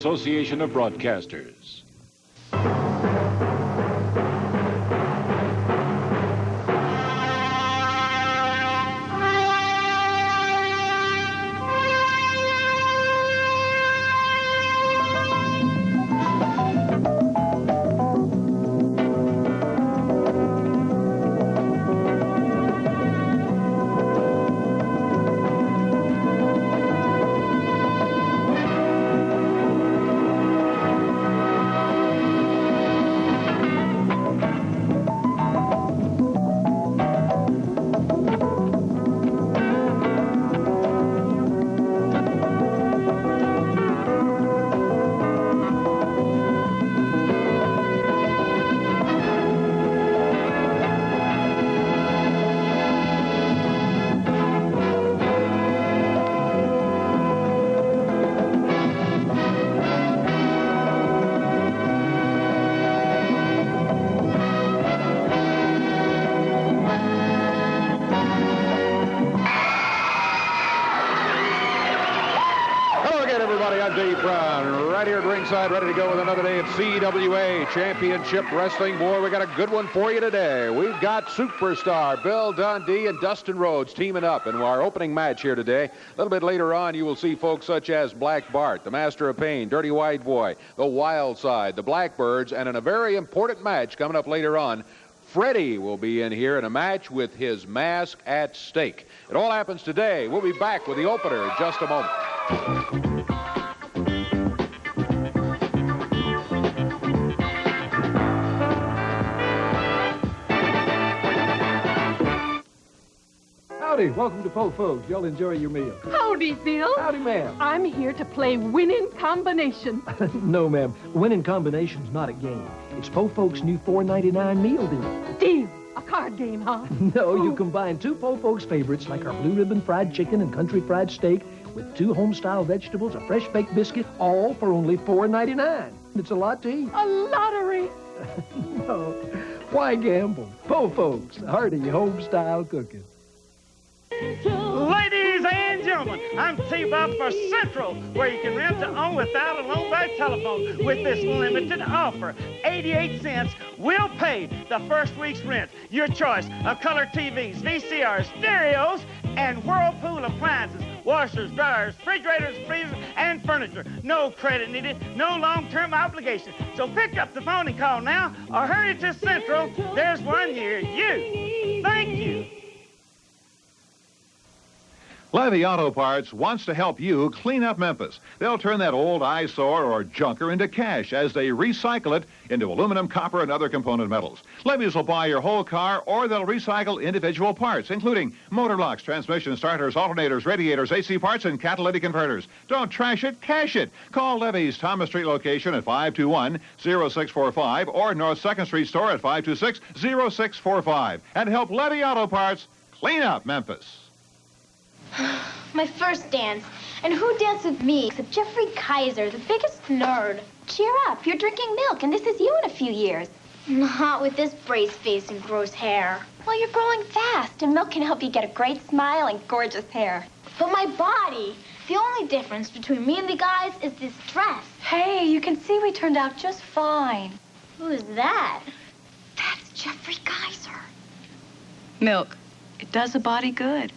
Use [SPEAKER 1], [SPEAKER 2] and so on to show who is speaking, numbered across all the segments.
[SPEAKER 1] Association of Broadcasters. Right here at ringside, ready to go with another day at CWA Championship Wrestling. Boy, we got a good one for you today. We've got superstar Bill Dundee and Dustin Rhodes teaming up in our opening match here today. A little bit later on, you will see folks such as Black Bart, the Master of Pain, Dirty White Boy, the Wild Side, the Blackbirds, and in a very important match coming up later on, Freddy will be in here in a match with his mask at stake. It all happens today. We'll be back with the opener in just a moment.
[SPEAKER 2] Howdy, welcome to Po Folks. Y'all enjoy your meal.
[SPEAKER 3] Howdy, Bill.
[SPEAKER 2] Howdy, ma'am.
[SPEAKER 3] I'm here to play winning combination.
[SPEAKER 2] No, ma'am. Winning combination's not a game. It's Po Folks' new $4.99 meal deal.
[SPEAKER 3] Deal. A card game, huh?
[SPEAKER 2] No, you combine two Po Folks favorites like our blue ribbon fried chicken and country fried steak with two home-style vegetables, a fresh baked biscuit, all for only $4.99. It's a lot to eat.
[SPEAKER 3] A lottery.
[SPEAKER 2] No. Why gamble? Po Folks, hearty home-style cooking.
[SPEAKER 4] Ladies and gentlemen, I'm T-Bob for Central, where you can rent to own without a loan by telephone with this limited offer. 88 cents will pay the first week's rent. Your choice of color TVs, VCRs, stereos, and Whirlpool appliances, washers, dryers, refrigerators, freezers, and furniture. No credit needed, no long-term obligation. So pick up the phone and call now, or hurry to Central. There's one near you. Thank you.
[SPEAKER 5] Levy Auto Parts wants to help you clean up Memphis. They'll turn that old eyesore or junker into cash as they recycle it into aluminum, copper, and other component metals. Levy's will buy your whole car, or they'll recycle individual parts, including motor locks, transmission starters, alternators, radiators, AC parts, and catalytic converters. Don't trash it, cash it. Call Levy's Thomas Street location at 521-0645 or North 2nd Street store at 526-0645 and help Levy Auto Parts clean up Memphis.
[SPEAKER 6] My first dance. And who danced with me except Jeffrey Kaiser, the biggest nerd? Cheer up. You're drinking milk, and this is you in a few years. Not with this brace face and gross hair. Well, you're growing fast, and milk can help you get a great smile and gorgeous hair. But my body, the only difference between me and the guys is this dress.
[SPEAKER 3] Hey, you can see we turned out just fine.
[SPEAKER 6] Who's that? That's Jeffrey Kaiser.
[SPEAKER 7] Milk. It does a body good.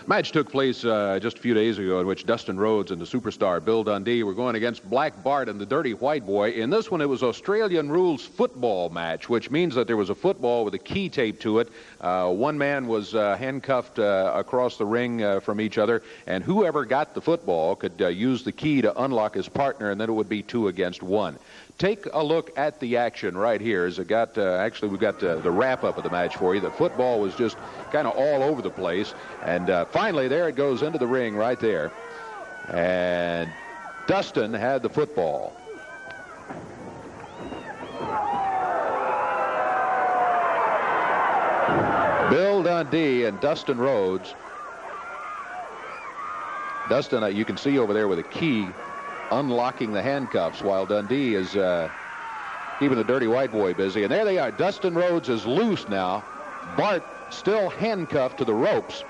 [SPEAKER 1] Match took place just a few days ago in which Dustin Rhodes and the superstar Bill Dundee were going against Black Bart and the Dirty White Boy. In this one, it was Australian rules football match, which means that there was a football with a key taped to it. One man was handcuffed across the ring from each other, and whoever got the football could use the key to unlock his partner, and then it would be 2 against 1. Take a look at the action right here. As it got, actually, we've got the wrap-up of the match for you. The football was just kind of all over the place. And finally, there it goes into the ring right there. And Dustin had the football. Bill Dundee and Dustin Rhodes. Dustin, you can see over there with a key unlocking the handcuffs while Dundee is keeping the Dirty White Boy busy. And there they are. Dustin Rhodes is loose now. Bart still handcuffed to the ropes.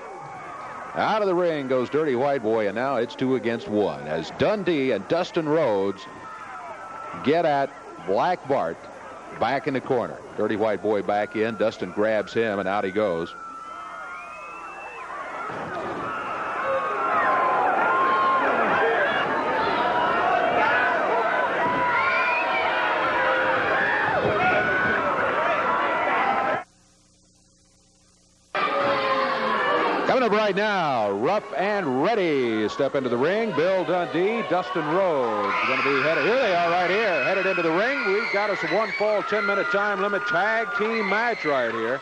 [SPEAKER 1] Out of the ring goes Dirty White Boy, and now it's 2 against 1 as Dundee and Dustin Rhodes get at Black Bart back in the corner. Dirty White Boy back in. Dustin grabs him, and out he goes. Coming up right now, Rough and Ready step into the ring. Bill Dundee, Dustin Rhodes going to be headed. Here they are right here, headed into the ring. We've got us a 1-fall, 10-minute time limit tag team match right here.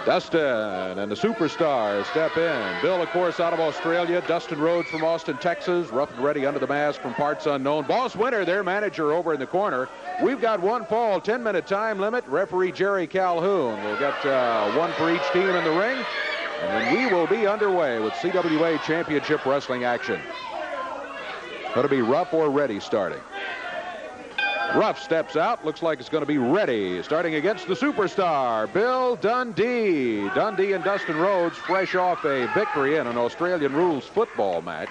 [SPEAKER 1] Dustin and the Superstars step in. Bill, of course, out of Australia. Dustin Rhodes from Austin, Texas. Rough and Ready under the mask from parts unknown. Boss Winter, their manager, over in the corner. We've got 1-fall, 10-minute time limit. Referee Jerry Calhoun will get one for each team in the ring. And then we will be underway with CWA Championship Wrestling action. Going to be Rough or Ready starting. Rough steps out. Looks like it's going to be Ready, starting against the Superstar, Bill Dundee. Dundee and Dustin Rhodes fresh off a victory in an Australian rules football match.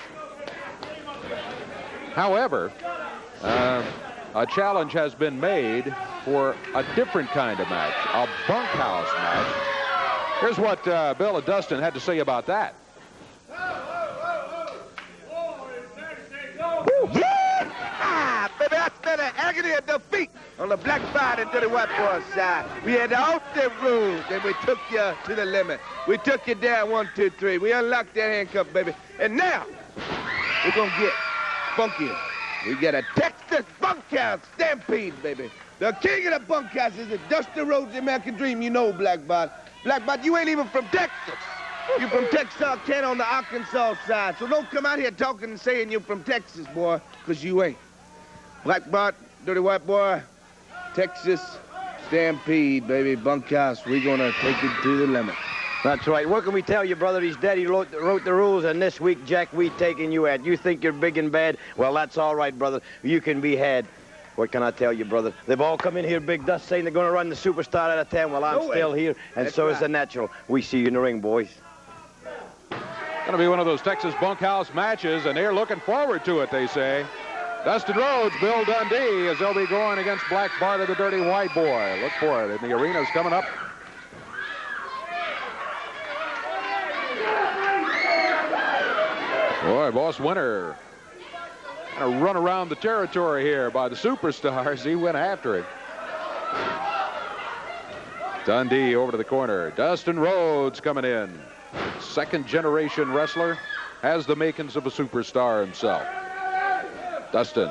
[SPEAKER 1] However, a challenge has been made for a different kind of match, a bunkhouse match. Here's what Bill and Dustin had to say about that.
[SPEAKER 8] Baby, I spent an agony of defeat on the Black Bart and Dirty White Boy side. We had all the rules, and we took you to the limit. We took you down 1, 2, 3. We unlocked that handcuff, baby. And now, we're going to get funky. We get a Texas bunkhouse stampede, baby. The king of the bunkhouse is the Dustin Rhodes, the American Dream. You know, Black Bart. Black Bart, you ain't even from Texas. You're from Texarkana on the Arkansas side. So don't come out here talking and saying you're from Texas, boy, because you ain't. Black Bart, Dirty White Boy, Texas stampede, baby, bunkhouse. We're going to take it to the limit.
[SPEAKER 9] That's right. What can we tell you, brother? His daddy wrote the rules, and this week, Jack, we taking you at. You think you're big and bad? Well, that's all right, brother. You can be had. What can I tell you, brother? They've all come in here, Big Dust, saying they're going to run the Superstar out of town. Well, I'm still here, and that's so is the Natural. We see you in the ring, boys.
[SPEAKER 1] Going to be one of those Texas bunkhouse matches, and they're looking forward to it, they say. Dustin Rhodes, Bill Dundee, as they'll be going against Black Bart of the Dirty White Boy. Look for it in the arenas coming up. Boy, Boss Winter kind of run around the territory here by the Superstars. He went after it. Dundee over to the corner. Dustin Rhodes coming in. Second-generation wrestler, has the makings of a superstar himself. Dustin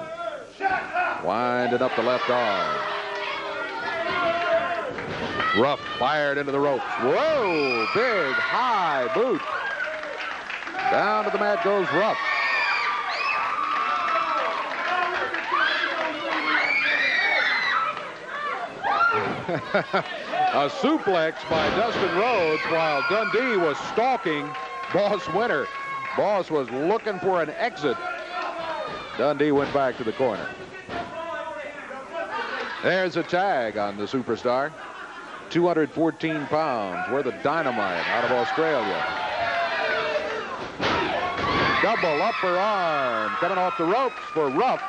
[SPEAKER 1] winding up the left arm. Rough fired into the ropes. Whoa, big high boot. Down to the mat goes Rough. A suplex by Dustin Rhodes while Dundee was stalking Boss Winter. Boss was looking for an exit. Dundee went back to the corner. There's a tag on the Superstar. 214 pounds, worth of dynamite out of Australia. Double upper arm coming off the ropes for Rough.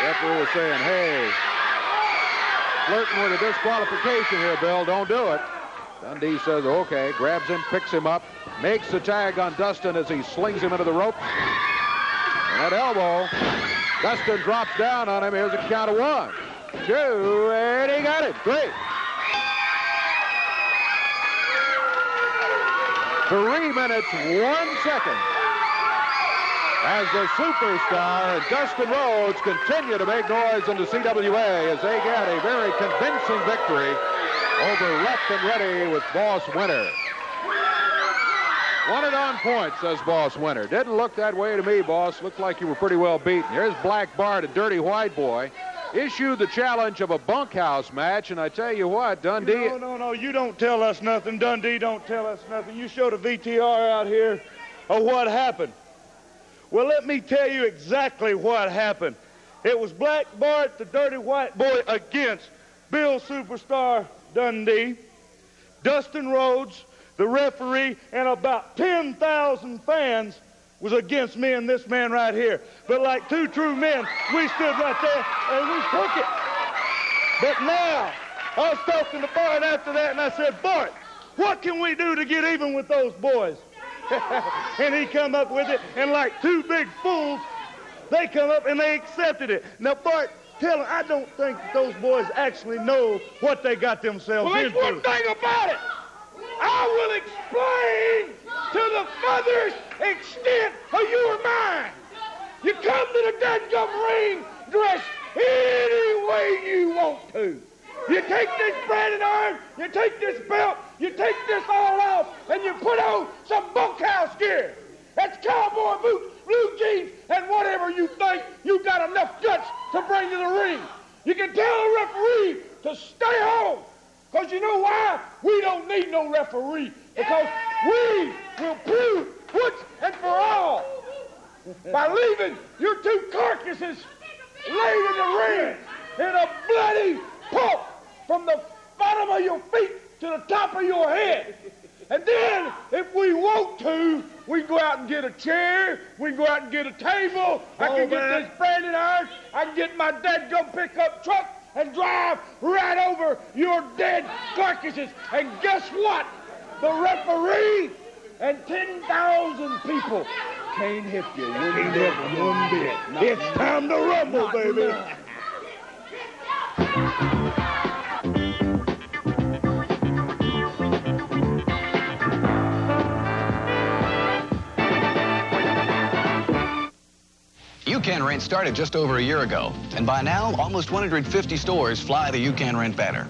[SPEAKER 1] The referee was saying, hey, flirting with a disqualification here, Bill. Don't do it. Dundee says, okay, grabs him, picks him up, makes the tag on Dustin as he slings him into the ropes. And that elbow, Dustin drops down on him. Here's a count of 1, 2, and he got it. 3. 3 minutes, 1 second. As the Superstar and Dustin Rhodes continue to make noise in the CWA as they get a very convincing victory over Rough and Ready with Boss Winter. Won it on point, says Boss Winter. Didn't look that way to me, boss. Looked like you were pretty well beaten. Here's Black Bart, a Dirty White Boy. Issued the challenge of a bunkhouse match, and I tell you what, Dundee...
[SPEAKER 10] No, you don't tell us nothing. Dundee don't tell us nothing. You showed a VTR out here of what happened. Well, let me tell you exactly what happened. It was Black Bart, the Dirty White Boy, against Bill Superstar Dundee, Dustin Rhodes, the referee, and about 10,000 fans was against me and this man right here. But like two true men, we stood right there and we took it. But now, I was talking to Bart after that, and I said, Bart, what can we do to get even with those boys? And he come up with it, and like two big fools, they come up and they accepted it. Now, Bart, tell them, I don't think those boys actually know what they got themselves into.
[SPEAKER 8] Well, that's one thing about it. I will explain to the furthest extent of your mind. You come to the dadgum ring dressed any way you want to. You take this branding iron, you take this belt, you take this all off, and you put on some bunkhouse gear. That's cowboy boots, blue jeans, and whatever you think you got enough guts to bring to the ring. You can tell the referee to stay home, because you know why? We don't need no referee, because we will prove once and for all by leaving your two carcasses laid in the ring in a bloody pulp from the bottom of your feet to the top of your head. And then, if we want to, we can go out and get a chair, we can go out and get a table, I can get this branding iron, I can get my dadgum pickup truck and drive right over your dead carcasses. And guess what? The referee and 10,000 people can't hit you one bit. It's time to rumble, baby.
[SPEAKER 11] UCAN Rent started just over a year ago, and by now, almost 150 stores fly the UCAN Rent banner.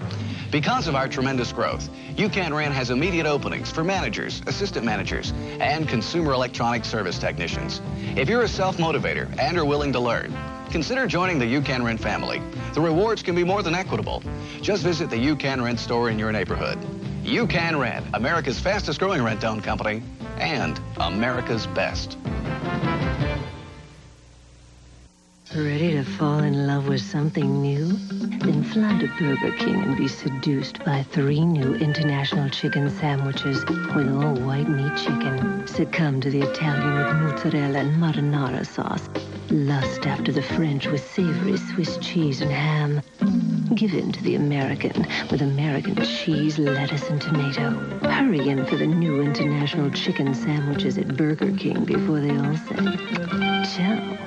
[SPEAKER 11] Because of our tremendous growth, UCAN Rent has immediate openings for managers, assistant managers, and consumer electronic service technicians. If you're a self-motivator and are willing to learn, consider joining the UCAN Rent family. The rewards can be more than equitable. Just visit the UCAN Rent store in your neighborhood. UCAN Rent, America's fastest growing rent-owned company, and America's best.
[SPEAKER 12] Ready to fall in love with something new? Then fly to Burger King and be seduced by 3 new international chicken sandwiches with all white meat chicken. Succumb to the Italian with mozzarella and marinara sauce. Lust after the French with savory Swiss cheese and ham. Give in to the American with American cheese, lettuce, and tomato. Hurry in for the new international chicken sandwiches at Burger King before they all say, ciao.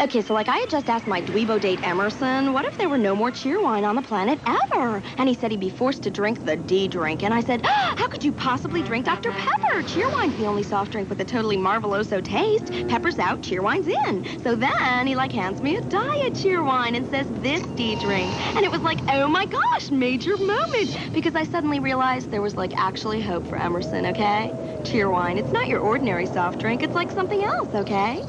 [SPEAKER 13] Okay, so like I had just asked my dweebo date Emerson, what if there were no more Cheerwine on the planet ever? And he said he'd be forced to drink the D drink. And I said, how could you possibly drink Dr. Pepper? Cheerwine's the only soft drink with a totally marveloso taste. Pepper's out, Cheerwine's in. So then he hands me a diet Cheerwine and says this D drink. And it was like, oh my gosh, major moment. Because I suddenly realized there was actually hope for Emerson, okay? Cheerwine, it's not your ordinary soft drink. It's like something else, okay?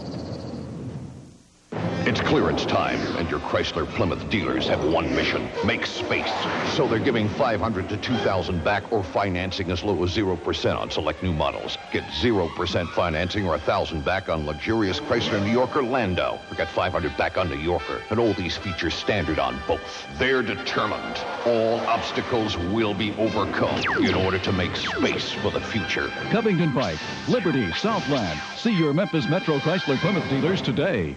[SPEAKER 14] It's clearance time, and your Chrysler Plymouth dealers have one mission: make space. So they're giving $500 to $2,000 back or financing as low as 0% on select new models. Get 0% financing or $1,000 back on luxurious Chrysler New Yorker Landell. Or get $500 back on New Yorker. And all these features standard on both. They're determined. All obstacles will be overcome in order to make space for the future.
[SPEAKER 15] Covington Pike, Liberty, Southland. See your Memphis Metro Chrysler Plymouth dealers today.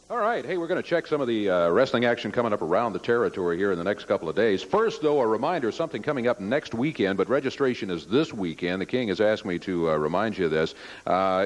[SPEAKER 1] All right. Hey, we're going to check some of the wrestling action coming up around the territory here in the next couple of days. First, though, a reminder, something coming up next weekend, but registration is this weekend. The King has asked me to remind you of this.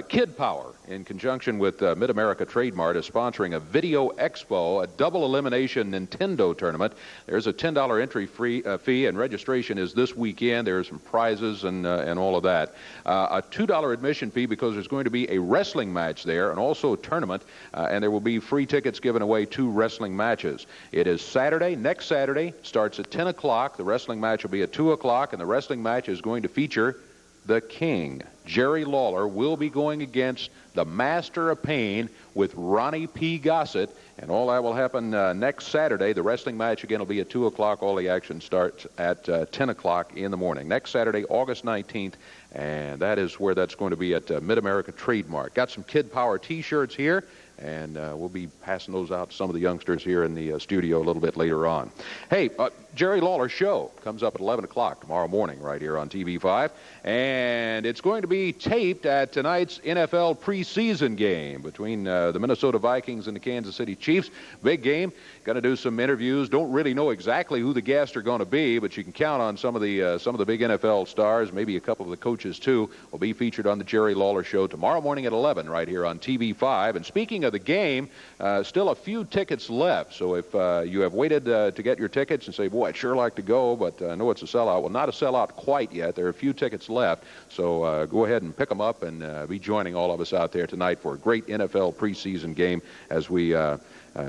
[SPEAKER 1] Kid Power, in conjunction with Mid-America Trade Mart, is sponsoring a video expo, a double elimination Nintendo tournament. There's a $10 entry fee, and registration is this weekend. There's some prizes and all of that. A $2 admission fee because there's going to be a wrestling match there and also a tournament, and there will be free tickets given away, 2 wrestling matches. It is Saturday, next Saturday, starts at 10 o'clock. The wrestling match will be at 2 o'clock, and the wrestling match is going to feature the King. Jerry Lawler will be going against the Master of Pain with Ronnie P. Gossett, and all that will happen next Saturday. The wrestling match, again, will be at 2 o'clock. All the action starts at 10 o'clock in the morning. Next Saturday, August 19th, and that is where that's going to be at Mid-America Trade Mart. Got some Kid Power T-shirts here. And we'll be passing those out to some of the youngsters here in the studio a little bit later on. Hey, Jerry Lawler Show comes up at 11 o'clock tomorrow morning right here on TV5. And it's going to be taped at tonight's NFL preseason game between the Minnesota Vikings and the Kansas City Chiefs. Big game. Going to do some interviews. Don't really know exactly who the guests are going to be, but you can count on some of the big NFL stars, maybe a couple of the coaches too, will be featured on the Jerry Lawler Show tomorrow morning at 11 right here on TV5. And speaking of the game, still a few tickets left. So if you have waited to get your tickets and say, boy, I'd sure like to go, but I know it's a sellout. Well, not a sellout quite yet. There are a few tickets left. So go ahead and pick them up and be joining all of us out there tonight for a great NFL preseason game as we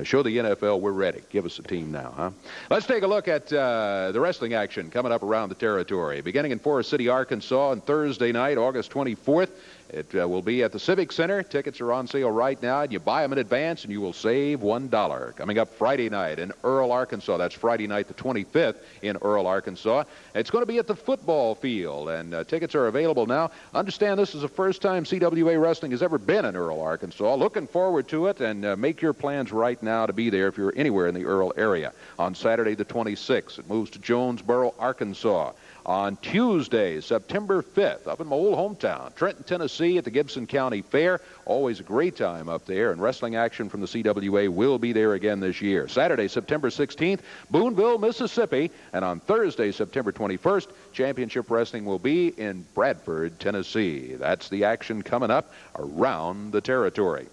[SPEAKER 1] show the NFL we're ready. Give us a team now, huh? Let's take a look at the wrestling action coming up around the territory. Beginning in Forest City, Arkansas on Thursday night, August 24th. It will be at the Civic Center. Tickets are on sale right now, and you buy them in advance, and you will save $1. Coming up Friday night in Earle, Arkansas. That's Friday night the 25th in Earle, Arkansas. It's going to be at the football field, and tickets are available now. Understand this is the first time CWA Wrestling has ever been in Earle, Arkansas. Looking forward to it, and make your plans right now to be there if you're anywhere in the Earle area. On Saturday the 26th, it moves to Jonesboro, Arkansas. On Tuesday, September 5th, up in my old hometown, Trenton, Tennessee, at the Gibson County Fair. Always a great time up there, and wrestling action from the CWA will be there again this year. Saturday, September 16th, Boonville, Mississippi, and on Thursday, September 21st, Championship Wrestling will be in Bradford, Tennessee. That's the action coming up around the territory.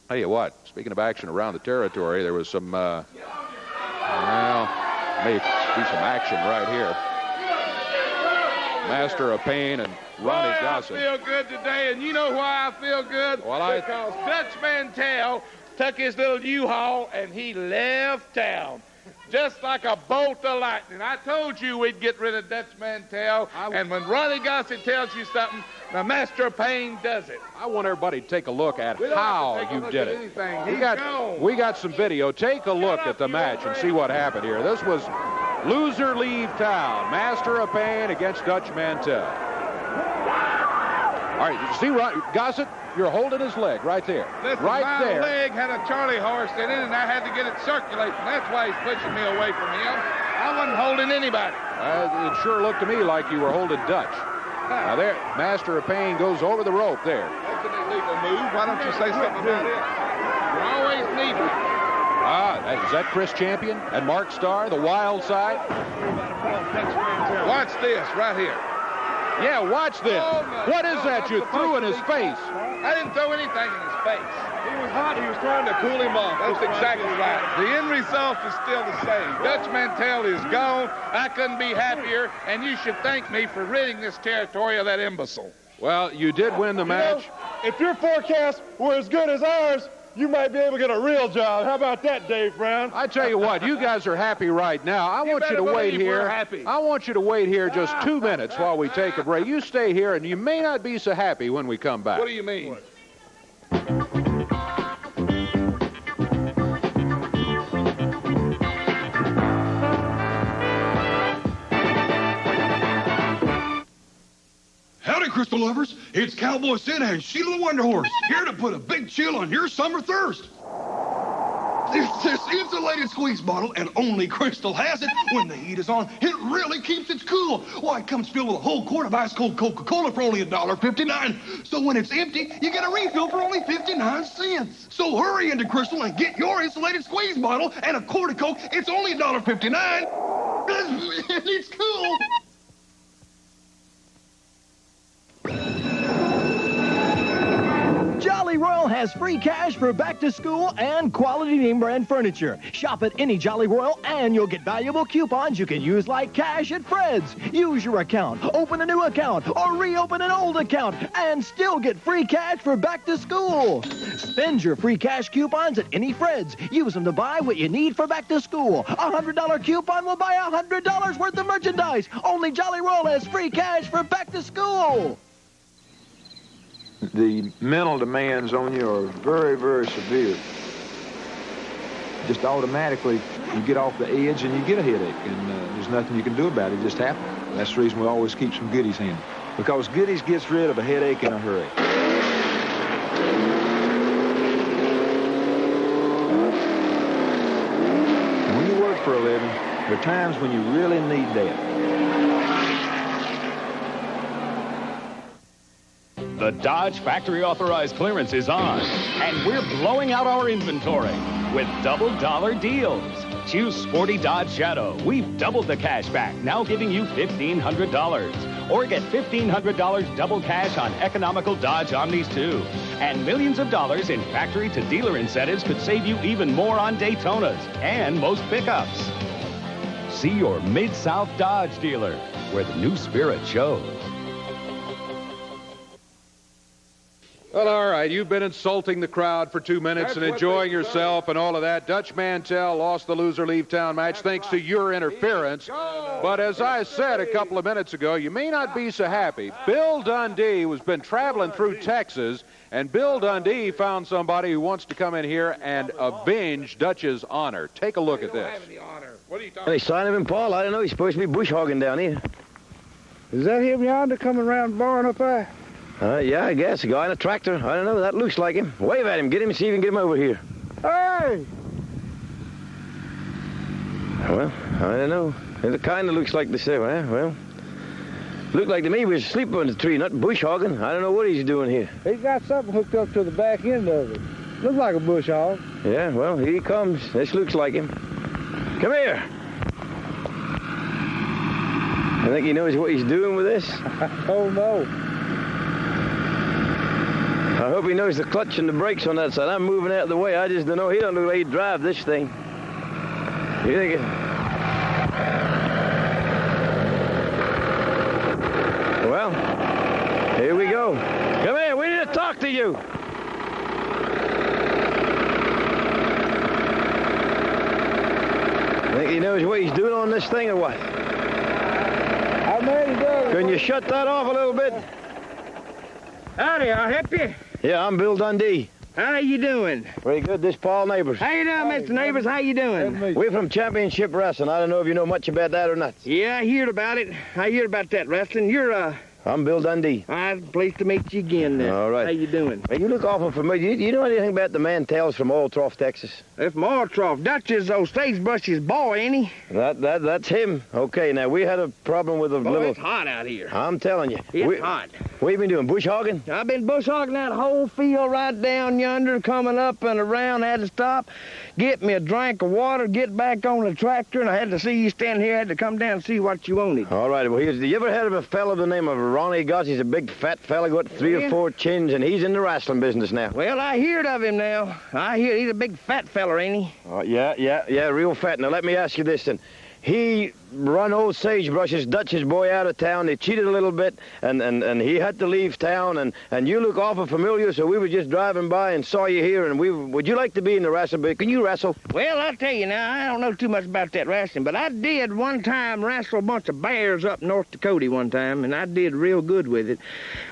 [SPEAKER 1] Tell you what, speaking of action around the territory, there was some, well, maybe be some action right here. Master of Pain and Ronnie Gossett.
[SPEAKER 8] I feel good today, and you know why I feel good?
[SPEAKER 1] Well,
[SPEAKER 8] because Dutch Mantell took his little U-Haul and he left town. Just like a bolt of lightning. I told you we'd get rid of Dutch Mantell, and when Ronnie Gossett tells you something, the Master of Pain does it.
[SPEAKER 1] I want everybody to take a look at how you did it. We got some video. Take a look at the match and see what happened here. This was loser leave town. Master of Pain against Dutch Mantell. All right, you see Gossett? You're holding his leg right there.
[SPEAKER 8] Listen,
[SPEAKER 1] right
[SPEAKER 8] my
[SPEAKER 1] there.
[SPEAKER 8] leg had a Charlie horse in it, and I had to get it circulating. That's why he's pushing me away from him. I wasn't holding anybody.
[SPEAKER 1] It sure looked to me like you were holding Dutch. Now there, Master of Pain goes over the rope there.
[SPEAKER 8] That's an illegal move. Why don't you say something about it? You're always needed.
[SPEAKER 1] Is that Chris Champion and Mark Starr, the wild side?
[SPEAKER 8] Watch this right here.
[SPEAKER 1] Yeah, watch this. What is that you threw in his face?
[SPEAKER 8] I didn't throw anything in his face. He was hot. He was trying to cool him off. That's exactly right. The end result is still the same. Dutch Mantell is gone. I couldn't be happier, and you should thank me for ridding this territory of that imbecile.
[SPEAKER 1] Well, you did win the match.
[SPEAKER 10] If your forecasts were as good as ours, you might be able to get a real job. How about that, Dave Brown?
[SPEAKER 1] I tell you what, you guys are happy right now. I want you to wait here. I want you to wait here just 2 minutes while we take a break. You stay here, and you may not be so happy when we come back.
[SPEAKER 8] What do you mean?
[SPEAKER 16] Howdy, Crystal lovers. It's Cowboy Santa and Sheila the Wonder Horse, here to put a big chill on your summer thirst. This insulated squeeze bottle, and only Crystal has it. When the heat is on, it really keeps it cool. Why, it comes filled with a whole quart of ice-cold Coca-Cola for only $1.59. So when it's empty, you get a refill for only 59 cents. So hurry into Crystal and get your insulated squeeze bottle and a quart of Coke. It's only $1.59. It's cool.
[SPEAKER 2] Jolly Royal has free cash for back to school and quality name brand furniture. Shop at any Jolly Royal and you'll get valuable coupons you can use like cash at Fred's. Use your account, open a new account, or reopen an old account and still get free cash for back to school. Spend your free cash coupons at any Fred's. Use them to buy what you need for back to school. A $100 coupon will buy $100 worth of merchandise. Only Jolly Royal has free cash for back to school.
[SPEAKER 17] The mental demands on you are very, very severe. Just automatically, you get off the edge and you get a headache, and there's nothing you can do about it. It just happens. That's the reason we always keep some goodies handy, because goodies gets rid of a headache in a hurry. living. There are times when you really need that.
[SPEAKER 18] The Dodge factory authorized clearance is on, and we're blowing out our inventory with double dollar deals. Choose sporty Dodge Shadow. We've doubled the cash back, now giving you $1,500. Or get $1,500 double cash on economical Dodge Omnis too. And millions of dollars in factory to dealer incentives could save you even more on Daytonas and most pickups. See your Mid-South Dodge dealer, where the new spirit shows.
[SPEAKER 1] Well, all right, you've been insulting the crowd for 2 minutes and enjoying yourself and all of that. Dutch Mantell lost the loser leave town match thanks to your interference. But as I said a couple of minutes ago, you may not be so happy. Bill Dundee has been traveling through Texas, and Bill Dundee found somebody who wants to come in here and avenge Dutch's honor. Take a look at this.
[SPEAKER 9] Any sign of him, Paul? I don't know. He's supposed to be bush hogging down here.
[SPEAKER 10] Is that him yonder coming around the barn up there?
[SPEAKER 9] Yeah, I guess. A guy in a tractor. I don't know. That looks like him. Wave at him. Get him, see if you can get him over here.
[SPEAKER 10] Hey!
[SPEAKER 9] Well, I don't know. It kind of looks like the same. Well, looked like to me he was asleep on the tree, not bush hogging. I don't know what he's doing here.
[SPEAKER 10] He's got something hooked up to the back end of it. Looks like a bush hog.
[SPEAKER 9] Yeah, well, here he comes. This looks like him. Come here. I think he knows what he's doing with this.
[SPEAKER 10] Oh, no.
[SPEAKER 9] I hope he knows the clutch and the brakes on that side. I'm moving out of the way. I just don't know. He don't know how he'd drive this thing. You think it... Well, here we go. Come here. We need to talk to you. Think he knows what he's doing on this thing or what?
[SPEAKER 10] I made it do.
[SPEAKER 9] Can you shut that off a little bit?
[SPEAKER 19] Howdy, I'll help you.
[SPEAKER 9] Yeah, I'm Bill Dundee.
[SPEAKER 19] How you doing?
[SPEAKER 9] Pretty good. This Paul Neighbors.
[SPEAKER 19] How you doing, Mr. Neighbors? How you doing?
[SPEAKER 9] We're from Championship Wrestling. I don't know if you know much about that or not.
[SPEAKER 19] Yeah, I heard about it. I heard about that wrestling. You're,
[SPEAKER 9] I'm Bill Dundee.
[SPEAKER 19] I'm pleased to meet you again then.
[SPEAKER 9] All right.
[SPEAKER 19] How you doing?
[SPEAKER 9] Hey, you look awful familiar. You know anything about the Mantells from Oil Trough, Texas?
[SPEAKER 19] They're from Oil Trough. Dutch is old Sagebrush's boy, ain't he?
[SPEAKER 9] That's him. Okay, now we had a problem with a little...
[SPEAKER 19] It's hot out here.
[SPEAKER 9] I'm telling you.
[SPEAKER 19] It's hot.
[SPEAKER 9] What you been doing, bush hogging?
[SPEAKER 19] I've been bush hogging that whole field right down yonder, coming up and around. I had to stop, get me a drink of water, get back on the tractor, and I had to see you standing here. I had to come down and see what you wanted.
[SPEAKER 9] All right, well, you ever heard of a fellow by the name of Ronnie Gossett? He's a big, fat fella, got 3 or 4 chins, and he's in the wrestling business now.
[SPEAKER 19] Well, I heard of him now. I hear he's a big fat feller, ain't he?
[SPEAKER 9] Oh, yeah, real fat. Now, let me ask you this, then. He run old Sagebrush's Dutch's boy out of town. They cheated a little bit, and he had to leave town, and you look awful familiar, so we were just driving by and saw you here, and would you like to be in the wrestling bit? Can you wrestle?
[SPEAKER 19] Well, I'll tell you now, I don't know too much about that wrestling, but I did one time wrestle a bunch of bears up North Dakota one time, and I did real good with it.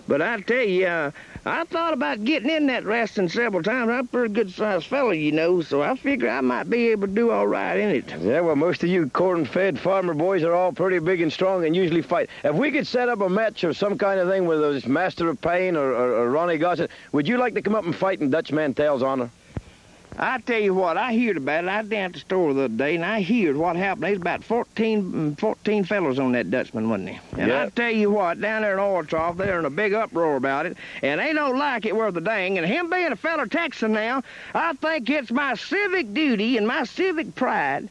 [SPEAKER 19] But I tell you, I thought about getting in that wrestling several times. I'm a pretty good-sized fella, you know, so I figure I might be able to do all right in it.
[SPEAKER 9] Yeah, well, most of you corn-fed farmer boys are all pretty big and strong and usually fight. If we could set up a match or some kind of thing with those Master of Pain or Ronnie Gossett, would you like to come up and fight in Dutch Mantell's honor?
[SPEAKER 19] I tell you what, I heard about it. I was down at the store the other day, and I heard what happened. There's about 14 fellows on that Dutchman, wasn't there? And I tell you what, down there in Oil Trough, they're in a big uproar about it, and they don't like it worth a dang. And him being a fellow Texan now, I think it's my civic duty and my civic pride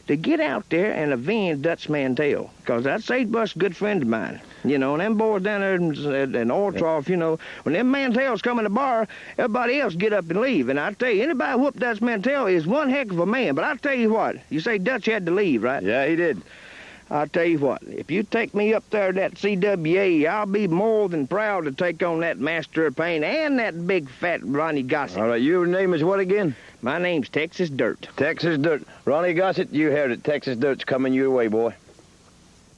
[SPEAKER 19] to get out there and avenge Dutch Mantell, because that Sagebrush's a good friend of mine. You know, and them boys down there in Oil Trough, you know, when them Mantells come in the bar, everybody else get up and leave. And I tell you, anybody who whooped Dutch Mantell is one heck of a man. But I tell you what, you say Dutch had to leave, right?
[SPEAKER 9] Yeah, he did.
[SPEAKER 19] I'll tell you what, if you take me up there to that CWA, I'll be more than proud to take on that Master of Pain and that big fat Ronnie Gossett.
[SPEAKER 9] All right, your name is what again?
[SPEAKER 19] My name's Texas Dirt.
[SPEAKER 9] Texas Dirt. Ronnie Gossett, you heard it. Texas Dirt's coming your way, boy.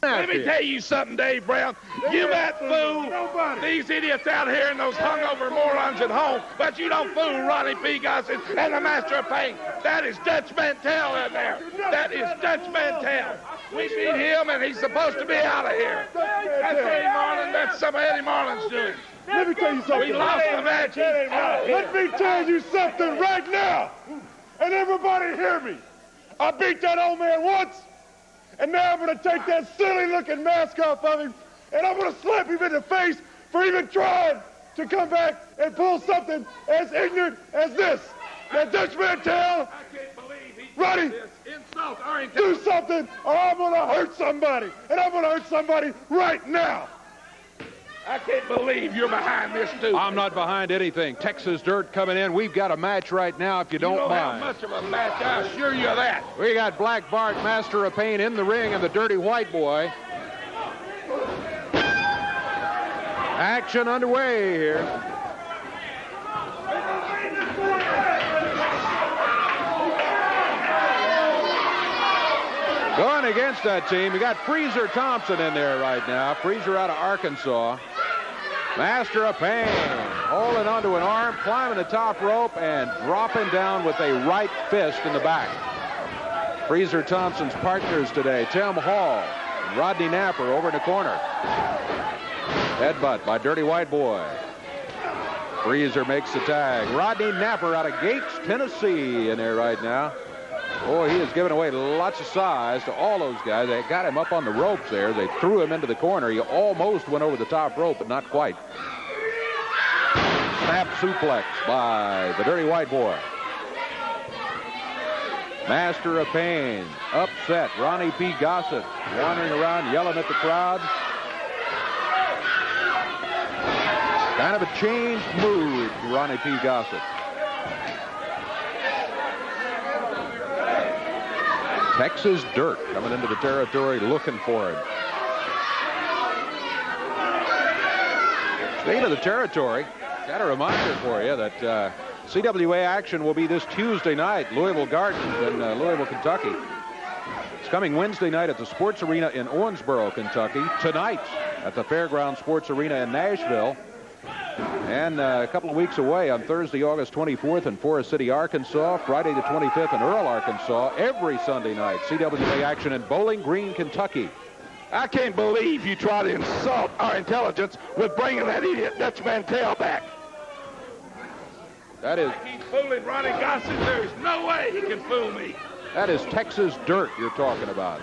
[SPEAKER 20] Let me tell you something, Dave Brown. You might fool these idiots out here and those hungover morons at home, but you don't fool Ronnie P. Gossett and the Master of Pain. That is Dutch Mantell in there. That is Dutch Mantell. We beat him, and he's supposed to be out of here. That's Eddie Marlin. That's some of Eddie Marlin's doing.
[SPEAKER 10] Let me tell you something.
[SPEAKER 20] We lost the match.
[SPEAKER 10] Let me tell you something right now, and everybody hear me. I beat that old man once, and now I'm going to take that silly-looking mask off of him, and I'm going to slap him in the face for even trying to come back and pull something as ignorant as this. Now, Dutch Mantell, Rodney, do something, or I'm going to hurt somebody, and I'm going to hurt somebody right now.
[SPEAKER 20] I can't believe you're behind this, dude.
[SPEAKER 1] I'm not behind anything. Texas Dirt coming in. We've got a match right now, if you don't mind.
[SPEAKER 20] How much of a match, I assure you of that.
[SPEAKER 1] We got Black Bart, Master of Pain, in the ring, and the Dirty White Boy. Action underway here. Going against that team, we got Freezer Thompson in there right now. Freezer out of Arkansas. Master of Pain holding onto an arm, climbing the top rope, and dropping down with a right fist in the back. Freezer Thompson's partners today, Tim Hall and Rodney Napper over in the corner. Headbutt by Dirty White Boy. Freezer makes the tag. Rodney Napper out of Gates, Tennessee in there right now. Boy, he has given away lots of size to all those guys. They got him up on the ropes there. They threw him into the corner. He almost went over the top rope, but not quite. Snap suplex by the Dirty White Boy. Master of Pain, upset. Ronnie P. Gossett wandering around, yelling at the crowd. Kind of a changed mood, Ronnie P. Gossett. Texas Dirt coming into the territory looking for him. Speaking of the territory, got a reminder for you that CWA action will be this Tuesday night, Louisville Gardens in Louisville, Kentucky. It's coming Wednesday night at the Sports Arena in Owensboro, Kentucky. Tonight at the Fairground Sports Arena in Nashville. And a couple of weeks away on Thursday, August 24th in Forest City, Arkansas. Friday the 25th in Earle, Arkansas. Every Sunday night, CWA action in Bowling Green, Kentucky.
[SPEAKER 20] I can't believe you try to insult our intelligence with bringing that idiot Dutch Mantell back.
[SPEAKER 1] That is...
[SPEAKER 20] He's fooling Ronnie Gossett. There's no way he can fool me.
[SPEAKER 1] That is Texas Dirt you're talking about.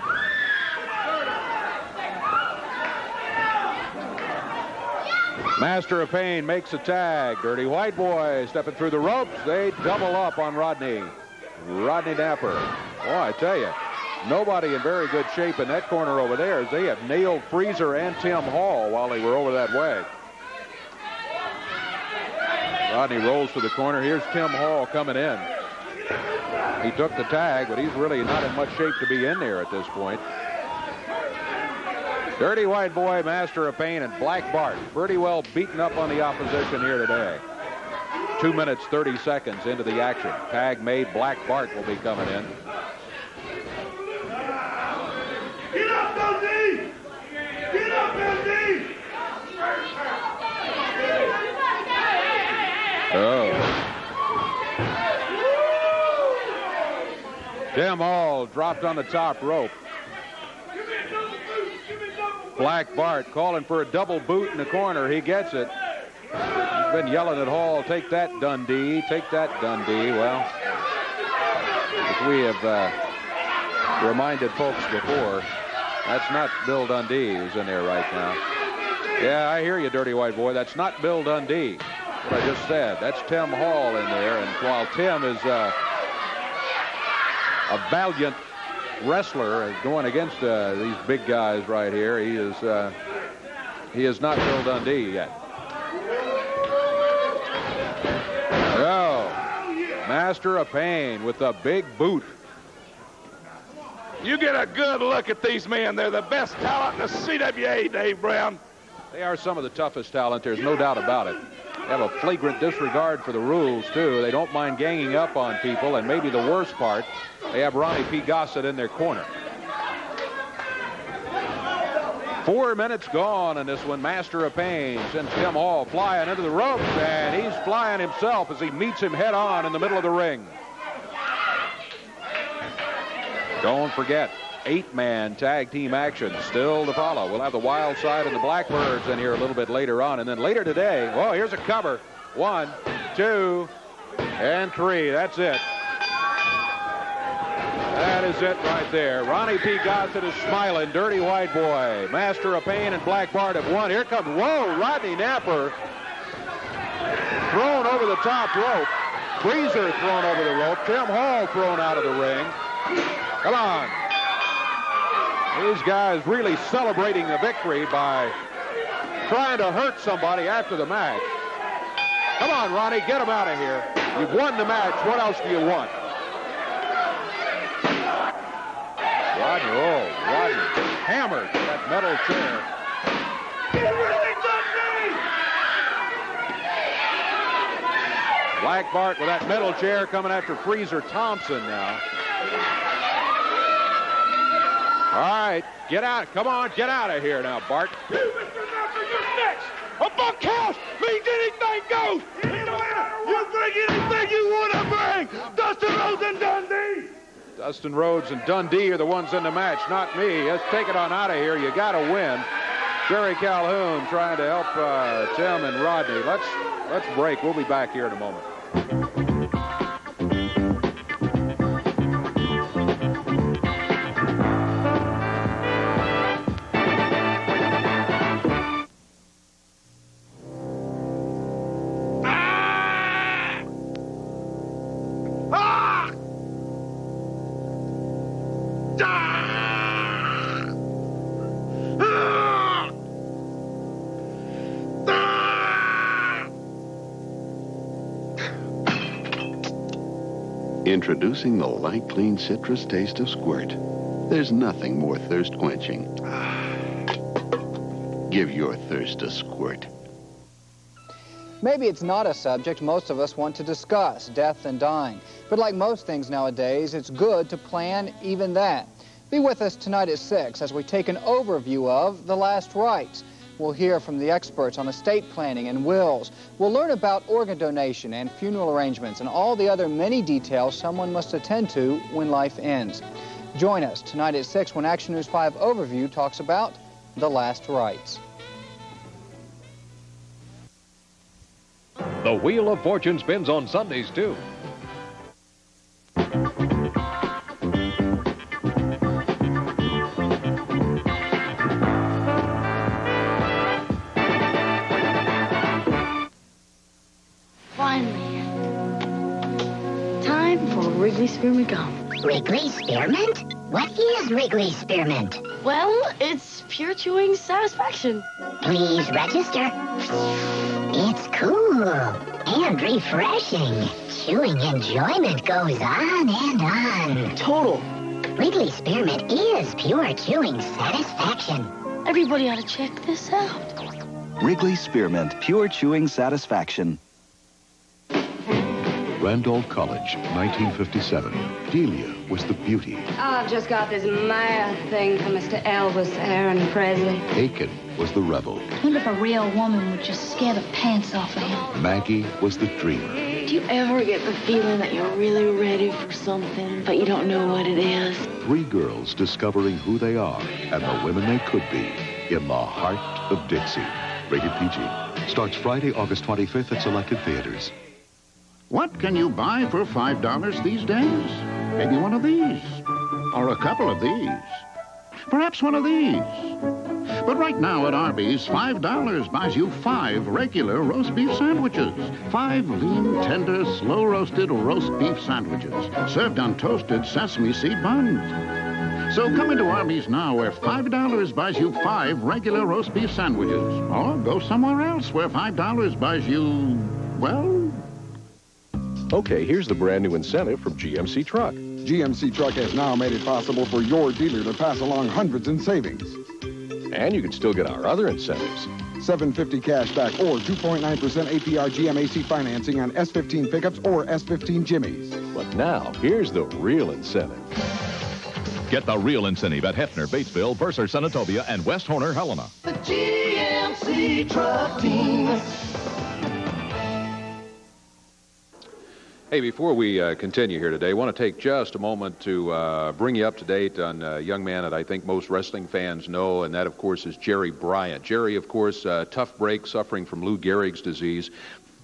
[SPEAKER 1] Master of Pain makes a tag. Dirty White Boy stepping through the ropes. They double up on Rodney. Rodney Napper. Oh, I tell you, nobody in very good shape in that corner over there, as they have nailed Freezer and Tim Hall while they were over that way. Rodney rolls to the corner. Here's Tim Hall coming in. He took the tag, but he's really not in much shape to be in there at this point. Dirty White Boy, Master of Pain, and Black Bart pretty well beaten up on the opposition here today. 2 minutes, 30 seconds into the action. Tag made. Black Bart will be coming in.
[SPEAKER 10] Get up, Dundee! Get up, Dundee!
[SPEAKER 1] Oh. Tim Hall dropped on the top rope. Black Bart calling for a double boot in the corner. He gets it. He's been yelling at Hall, take that, Dundee. Take that, Dundee. Well, as we have reminded folks before, that's not Bill Dundee who's in there right now. Yeah, I hear you, Dirty White Boy. That's not Bill Dundee. What I just said. That's Tim Hall in there. And while Tim is a valiant wrestler going against these big guys right here, he is not Bill Dundee yet. Oh, Master of Pain with a big boot.
[SPEAKER 20] You get a good look at these men. They're the best talent in the CWA, Dave Brown.
[SPEAKER 1] They are some of the toughest talent. There's no doubt about it. They have a flagrant disregard for the rules, too. They don't mind ganging up on people, and maybe the worst part, they have Ronnie P. Gossett in their corner. 4 minutes gone in this one. Master of Pain sends Tim Hall flying into the ropes, and he's flying himself as he meets him head on in the middle of the ring. Don't forget, 8-man tag team action still to follow. We'll have the Wild Side and the Blackbirds in here a little bit later on. And then later today, oh, here's a cover. 1, 2, and 3. That's it. That is it right there. Ronnie P. Gossett is smiling. Dirty White Boy. Master of Pain and Black Bart have won. Here comes, whoa, Rodney Napper. Thrown over the top rope. Freezer thrown over the rope. Tim Hall thrown out of the ring. Come on. These guys really celebrating the victory by trying to hurt somebody after the match. Come on, Ronnie, get him out of here. You've won the match. What else do you want? Rodney, hammered with that metal chair. Black Bart with that metal chair coming after Freezer Thompson now. All right, get out. Come on, get out of here now, Bart.
[SPEAKER 20] You, Mr. Napper, you're next. A bunkhouse means anything goes. You bring anything you want to bring. Dustin Rhodes and Dundee.
[SPEAKER 1] Dustin Rhodes and Dundee are the ones in the match, not me. Let's take it on out of here. You got to win. Jerry Calhoun trying to help Tim and Rodney. Let's break. We'll be back here in a moment.
[SPEAKER 21] Introducing the light, clean citrus taste of Squirt. There's nothing more thirst-quenching. Give your thirst a Squirt.
[SPEAKER 22] Maybe it's not a subject most of us want to discuss, death and dying. But like most things nowadays, it's good to plan even that. Be with us tonight at 6 as we take an overview of the last rites. We'll hear from the experts on estate planning and wills. We'll learn about organ donation and funeral arrangements and all the other many details someone must attend to when life ends. Join us tonight at 6 when Action News 5 Overview talks about the last rites.
[SPEAKER 15] The Wheel of Fortune spins on Sundays, too.
[SPEAKER 23] Wrigley Spearmint Gum.
[SPEAKER 24] Wrigley Spearmint? What is Wrigley Spearmint?
[SPEAKER 23] Well, it's pure chewing satisfaction.
[SPEAKER 24] Please register. It's cool and refreshing. Chewing enjoyment goes on and on.
[SPEAKER 23] Total.
[SPEAKER 24] Wrigley Spearmint is pure chewing satisfaction.
[SPEAKER 23] Everybody ought to check this out.
[SPEAKER 25] Wrigley Spearmint, pure chewing satisfaction.
[SPEAKER 14] Randolph College, 1957. Delia was the beauty.
[SPEAKER 26] I've just got this mad thing for Mr. Elvis Aaron Presley.
[SPEAKER 14] Aiken was the rebel.
[SPEAKER 27] I wonder if a real woman would just scare the pants off of him.
[SPEAKER 14] Maggie was the dreamer.
[SPEAKER 23] Do you ever get the feeling that you're really ready for something, but you don't know what it is?
[SPEAKER 14] Three girls discovering who they are and the women they could be in the heart of Dixie. Rated PG. Starts Friday, August 25th at selected theaters.
[SPEAKER 28] What can you buy for $5 these days? Maybe one of these. Or a couple of these. Perhaps one of these. But right now at Arby's, $5 buys you 5 regular roast beef sandwiches. 5 lean, tender, slow-roasted roast beef sandwiches. Served on toasted sesame seed buns. So come into Arby's now where $5 buys you 5 regular roast beef sandwiches. Or go somewhere else where $5 buys you, well...
[SPEAKER 29] Okay, here's the brand new incentive from GMC Truck.
[SPEAKER 30] GMC Truck has now made it possible for your dealer to pass along hundreds in savings.
[SPEAKER 29] And you can still get our other incentives.
[SPEAKER 30] $750 cash back or 2.9% APR GMAC financing on S15 pickups or S15 Jimmies.
[SPEAKER 29] But now, here's the real incentive.
[SPEAKER 15] Get the real incentive at Hefner, Batesville, Bursar, Senatobia, and West Horner, Helena.
[SPEAKER 31] The GMC Truck Team.
[SPEAKER 1] Hey, before we continue here today, I want to take just a moment to bring you up to date on a young man that I think most wrestling fans know, and that, of course, is Jerry Bryant. Jerry, of course, tough break, suffering from Lou Gehrig's disease.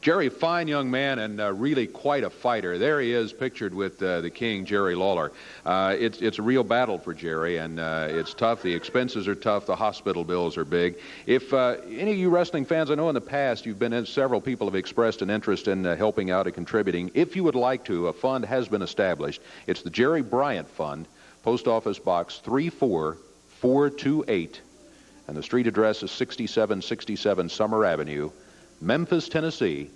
[SPEAKER 1] Jerry, fine young man and really quite a fighter. There he is, pictured with the king, Jerry Lawler. It's a real battle for Jerry, and it's tough. The expenses are tough. The hospital bills are big. If any of you wrestling fans, I know in the past you've been in, several people have expressed an interest in helping out and contributing. If you would like to, a fund has been established. It's the Jerry Bryant Fund, Post Office Box 34428, and the street address is 6767 Summer Avenue, Memphis, Tennessee,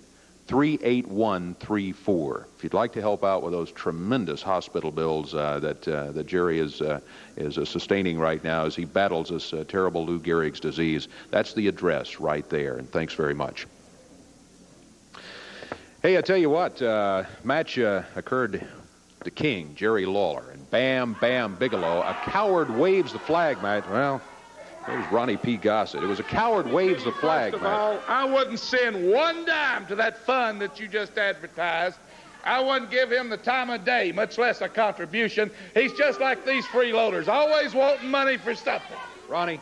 [SPEAKER 1] 38134. If you'd like to help out with those tremendous hospital bills that Jerry is sustaining right now as he battles this terrible Lou Gehrig's disease, that's the address right there. And thanks very much. Hey, I tell you what, match occurred. The king, Jerry Lawler, and Bam Bigelow. A coward waves the flag match. Well, there's Ronnie P. Gossett. It was a coward waves the flag
[SPEAKER 20] match. First of all, I wouldn't send one dime to that fund that you just advertised. I wouldn't give him the time of day, much less a contribution. He's just like these freeloaders, always wanting money for something.
[SPEAKER 1] Ronnie,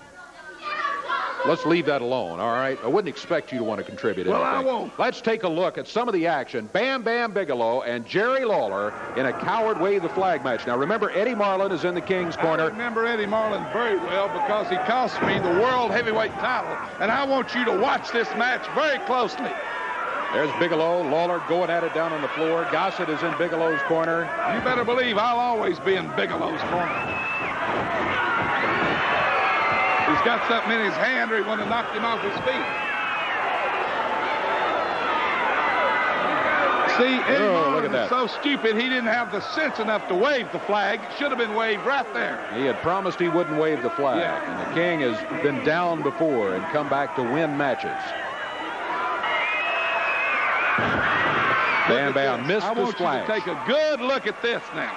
[SPEAKER 1] let's leave that alone, all right? I wouldn't expect you to want to contribute anything.
[SPEAKER 20] Well, I won't.
[SPEAKER 1] Let's take a look at some of the action. Bam Bigelow and Jerry Lawler in a coward wave the flag match. Now, remember, Eddie Marlin is in the king's corner.
[SPEAKER 20] I remember Eddie Marlin very well because he cost me the world heavyweight title, and I want you to watch this match very closely.
[SPEAKER 1] There's Bigelow, Lawler going at it down on the floor. Gossett is in Bigelow's corner.
[SPEAKER 20] You better believe I'll always be in Bigelow's corner. He's got something in his hand or he would have knocked him off his feet. See, Eddie Marlin is so stupid he didn't have the sense enough to wave the flag. It should have been waved right there.
[SPEAKER 1] He had promised he wouldn't wave the flag.
[SPEAKER 20] Yeah.
[SPEAKER 1] And the king has been down before and come back to win matches. Bam missed the splash.
[SPEAKER 20] I want you to take a good look at this now.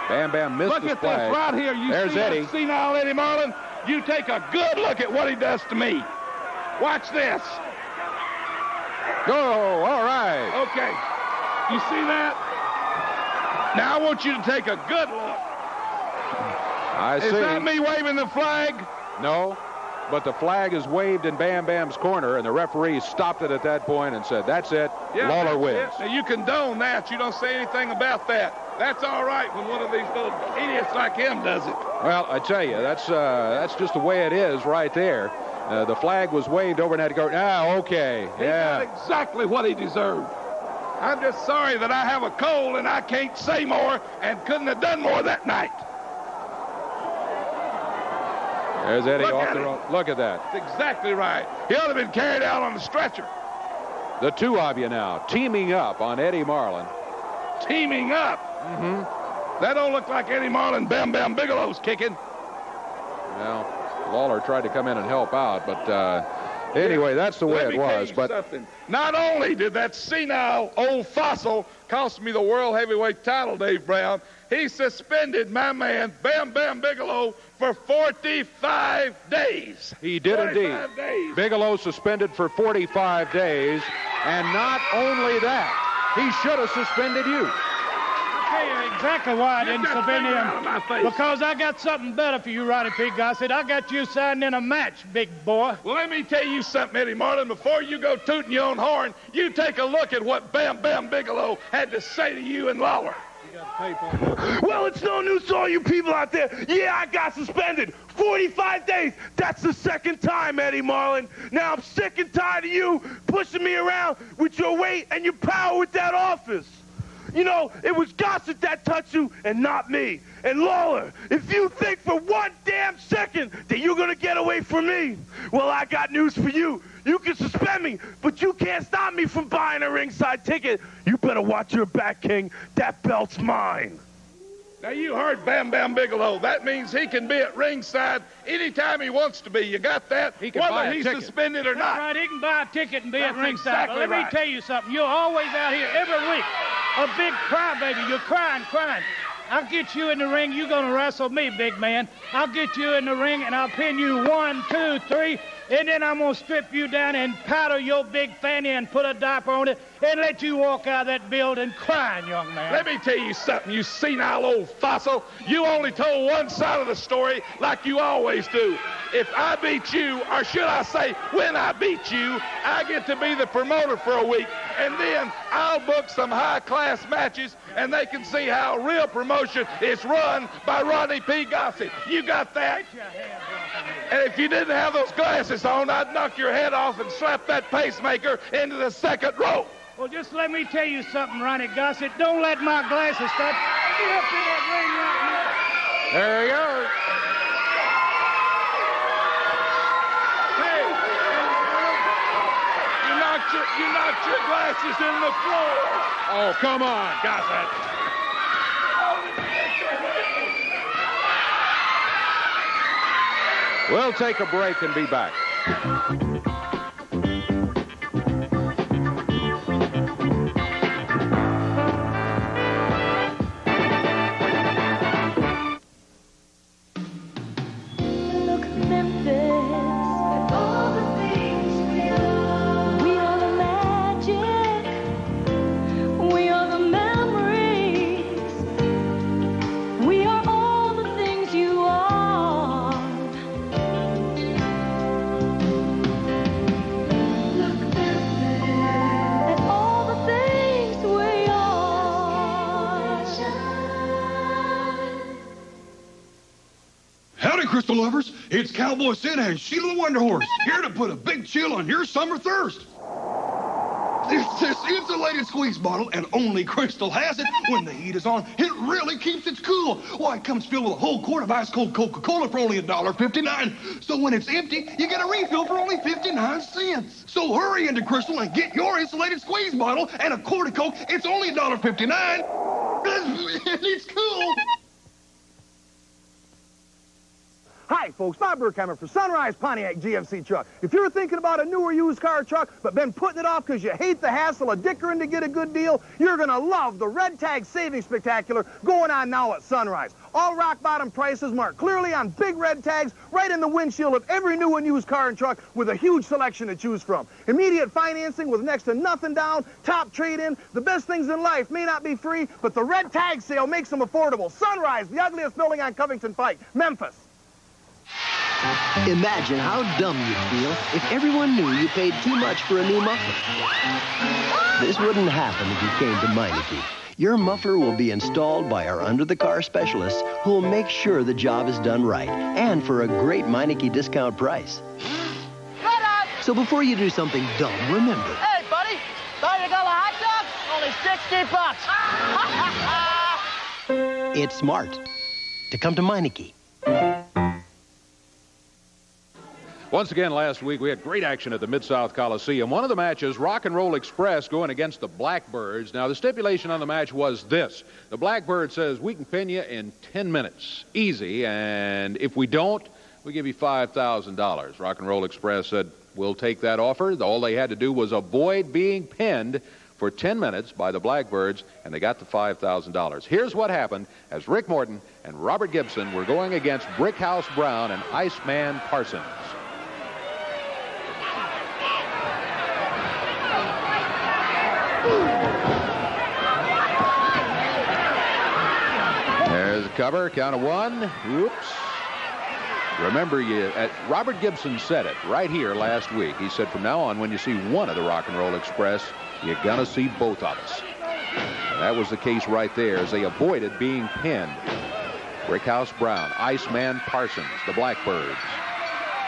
[SPEAKER 1] Bam missed the splash.
[SPEAKER 20] Look at this right here. You
[SPEAKER 1] There's
[SPEAKER 20] see
[SPEAKER 1] Eddie.
[SPEAKER 20] That senile Eddie Marlin? You take a good look at what he does to me. Watch this.
[SPEAKER 1] Go, all right.
[SPEAKER 20] Okay. You see that? Now I want you to take a good look.
[SPEAKER 1] I see.
[SPEAKER 20] Is that me waving the flag?
[SPEAKER 1] No, but the flag is waved in Bam's corner, and the referee stopped it at that point and said, that's it,
[SPEAKER 20] yeah,
[SPEAKER 1] Lawler wins.
[SPEAKER 20] Now you condone that. You don't say anything about that. That's all right when one of these little idiots like him does it.
[SPEAKER 1] Well, I tell you, that's just the way it is right there. The flag was waved over in that court. Ah, okay.
[SPEAKER 20] He got exactly what he deserved. I'm just sorry that I have a cold and I can't say more and couldn't have done more that night.
[SPEAKER 1] There's Eddie off the rope. Look at that.
[SPEAKER 20] That's exactly right. He ought to have been carried out on a stretcher.
[SPEAKER 1] The two of you now teaming up on Eddie Marlin.
[SPEAKER 20] Teaming up?
[SPEAKER 1] Mm-hmm.
[SPEAKER 20] That don't look like Eddie Marlin. Bam Bigelow's kicking.
[SPEAKER 1] Well, Lawler tried to come in and help out, but anyway, that's the way it was. But
[SPEAKER 20] something. Not only did that senile old fossil cost me the world heavyweight title, Dave Brown, he suspended my man Bam Bigelow for 45 days.
[SPEAKER 1] He did indeed.
[SPEAKER 20] Days.
[SPEAKER 1] Bigelow suspended for 45 days, and not only that, he should have suspended you.
[SPEAKER 2] I'll tell you exactly why I didn't suspend him. Because I got something better for you, Ronnie P. Gossett. I got you signed in a match, big boy.
[SPEAKER 20] Well, let me tell you something, Eddie Marlin. Before you go tooting your own horn, you take a look at what Bam Bigelow had to say to you and Lawler.
[SPEAKER 3] Well, it's no news to all you people out there. Yeah, I got suspended. 45 days. That's the second time, Eddie Marlin. Now I'm sick and tired of you pushing me around with your weight and your power with that office. You know, it was Gossett that touched you and not me. And Lawler, if you think for one damn second that you're going to get away from me, well, I got news for you. You can suspend me, but you can't stop me from buying a ringside ticket. You better watch your back, King. That belt's mine.
[SPEAKER 20] Now, you heard Bam Bigelow. That means he can be at ringside anytime he wants to be. You got that?
[SPEAKER 1] He can buy a
[SPEAKER 20] ticket.
[SPEAKER 1] ticket.
[SPEAKER 20] Suspended or
[SPEAKER 2] That's
[SPEAKER 20] not.
[SPEAKER 2] right. He can buy a ticket and be at ringside.
[SPEAKER 20] Exactly
[SPEAKER 2] But let me tell you something. You're always out here every week. A big crybaby. You're crying. I'll get you in the ring. You're going to wrestle me, big man. I'll get you in the ring, and I'll pin you 1, 2, 2, 3, and then I'm going to strip you down and powder your big fanny and put a diaper on it and let you walk out of that building crying, young man.
[SPEAKER 20] Let me tell you something, you senile old fossil. You only told one side of the story like you always do. If I beat you, or should I say, when I beat you, I get to be the promoter for a week, and then I'll book some high-class matches, and they can see how real promotion is run by Ronnie P. Gossett. You got that? And if you didn't have those glasses on, I'd knock your head off and slap that pacemaker into the second row.
[SPEAKER 2] Well, just let me tell you something, Ronnie Gossett. Don't let my glasses stop. Get up in that ring right now.
[SPEAKER 1] There he goes.
[SPEAKER 20] Hey, you knocked your glasses in the floor.
[SPEAKER 1] Oh, come on, Gossett. We'll take a break and be back.
[SPEAKER 31] Look, Memphis, at all the things we are. We are the magic. We are the memories. We are all the things you are. Look, Memphis, at all the things we are.
[SPEAKER 4] Howdy, Crystal lovers. It's Cowboy Santa and Sheila the Wonder Horse, here to put a big chill on your summer thirst. It's this insulated squeeze bottle, and only Crystal has it. When the heat is on, it really keeps it cool. Why, it comes filled with a whole quart of ice-cold Coca-Cola for only $1.59. So when it's empty, you get a refill for only 59 cents. So hurry into Crystal and get your insulated squeeze bottle and a quart of Coke. It's only $1.59. And it's cool.
[SPEAKER 5] Hi, folks. Bob Burkheimer for Sunrise Pontiac GMC Truck. If you're thinking about a newer used car truck but been putting it off because you hate the hassle of dickering to get a good deal, you're going to love the Red Tag Savings Spectacular going on now at Sunrise. All rock-bottom prices marked clearly on big red tags right in the windshield of every new and used car and truck with a huge selection to choose from. Immediate financing with next to nothing down, top trade-in. The best things in life may not be free, but the Red Tag sale makes them affordable. Sunrise, the ugliest building on Covington Pike, Memphis.
[SPEAKER 6] Imagine how dumb you'd feel if everyone knew you paid too much for a new muffler. This wouldn't happen if you came to Meineke. Your muffler will be installed by our under-the-car specialists who will make sure the job is done right and for a great Meineke discount price. So before you do something dumb, remember.
[SPEAKER 31] Hey, buddy, thought you got a hot dog? Only $60.
[SPEAKER 6] It's smart to come to Meineke.
[SPEAKER 1] Once again, last week, we had great action at the Mid-South Coliseum. One of the matches, Rock and Roll Express going against the Blackbirds. Now, the stipulation on the match was this. The Blackbird says, we can pin you in 10 minutes. Easy. And if we don't, we give you $5,000. Rock and Roll Express said, we'll take that offer. All they had to do was avoid being pinned for 10 minutes by the Blackbirds, and they got the $5,000. Here's what happened as Rick Morton and Robert Gibson were going against Brickhouse Brown and Iceman Parsons. There's the cover, count of one. Oops. Remember, Robert Gibson said it right here last week. He said, from now on, when you see one of the Rock and Roll Express, you're going to see both of us. And that was the case right there as they avoided being pinned. Brickhouse Brown, Iceman Parsons, the Blackbirds,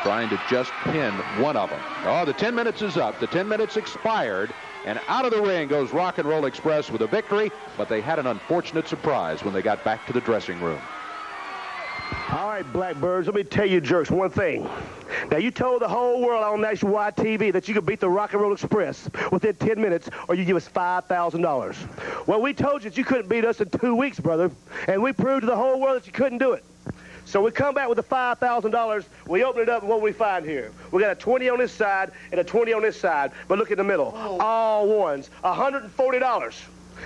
[SPEAKER 1] trying to just pin one of them. Oh, the 10 minutes is up. The 10 minutes expired. And out of the ring goes Rock and Roll Express with a victory, but they had an unfortunate surprise when they got back to the dressing room.
[SPEAKER 7] All right, Blackbirds, let me tell you jerks one thing. Now, you told the whole world on nationwide TV that you could beat the Rock and Roll Express within 10 minutes or you give us $5,000. Well, we told you that you couldn't beat us in 2 weeks, brother, and we proved to the whole world that you couldn't do it. So we come back with the $5,000. We open it up, and what we find here? We got a 20 on this side and a 20 on this side, but look in the middle. All ones, $140.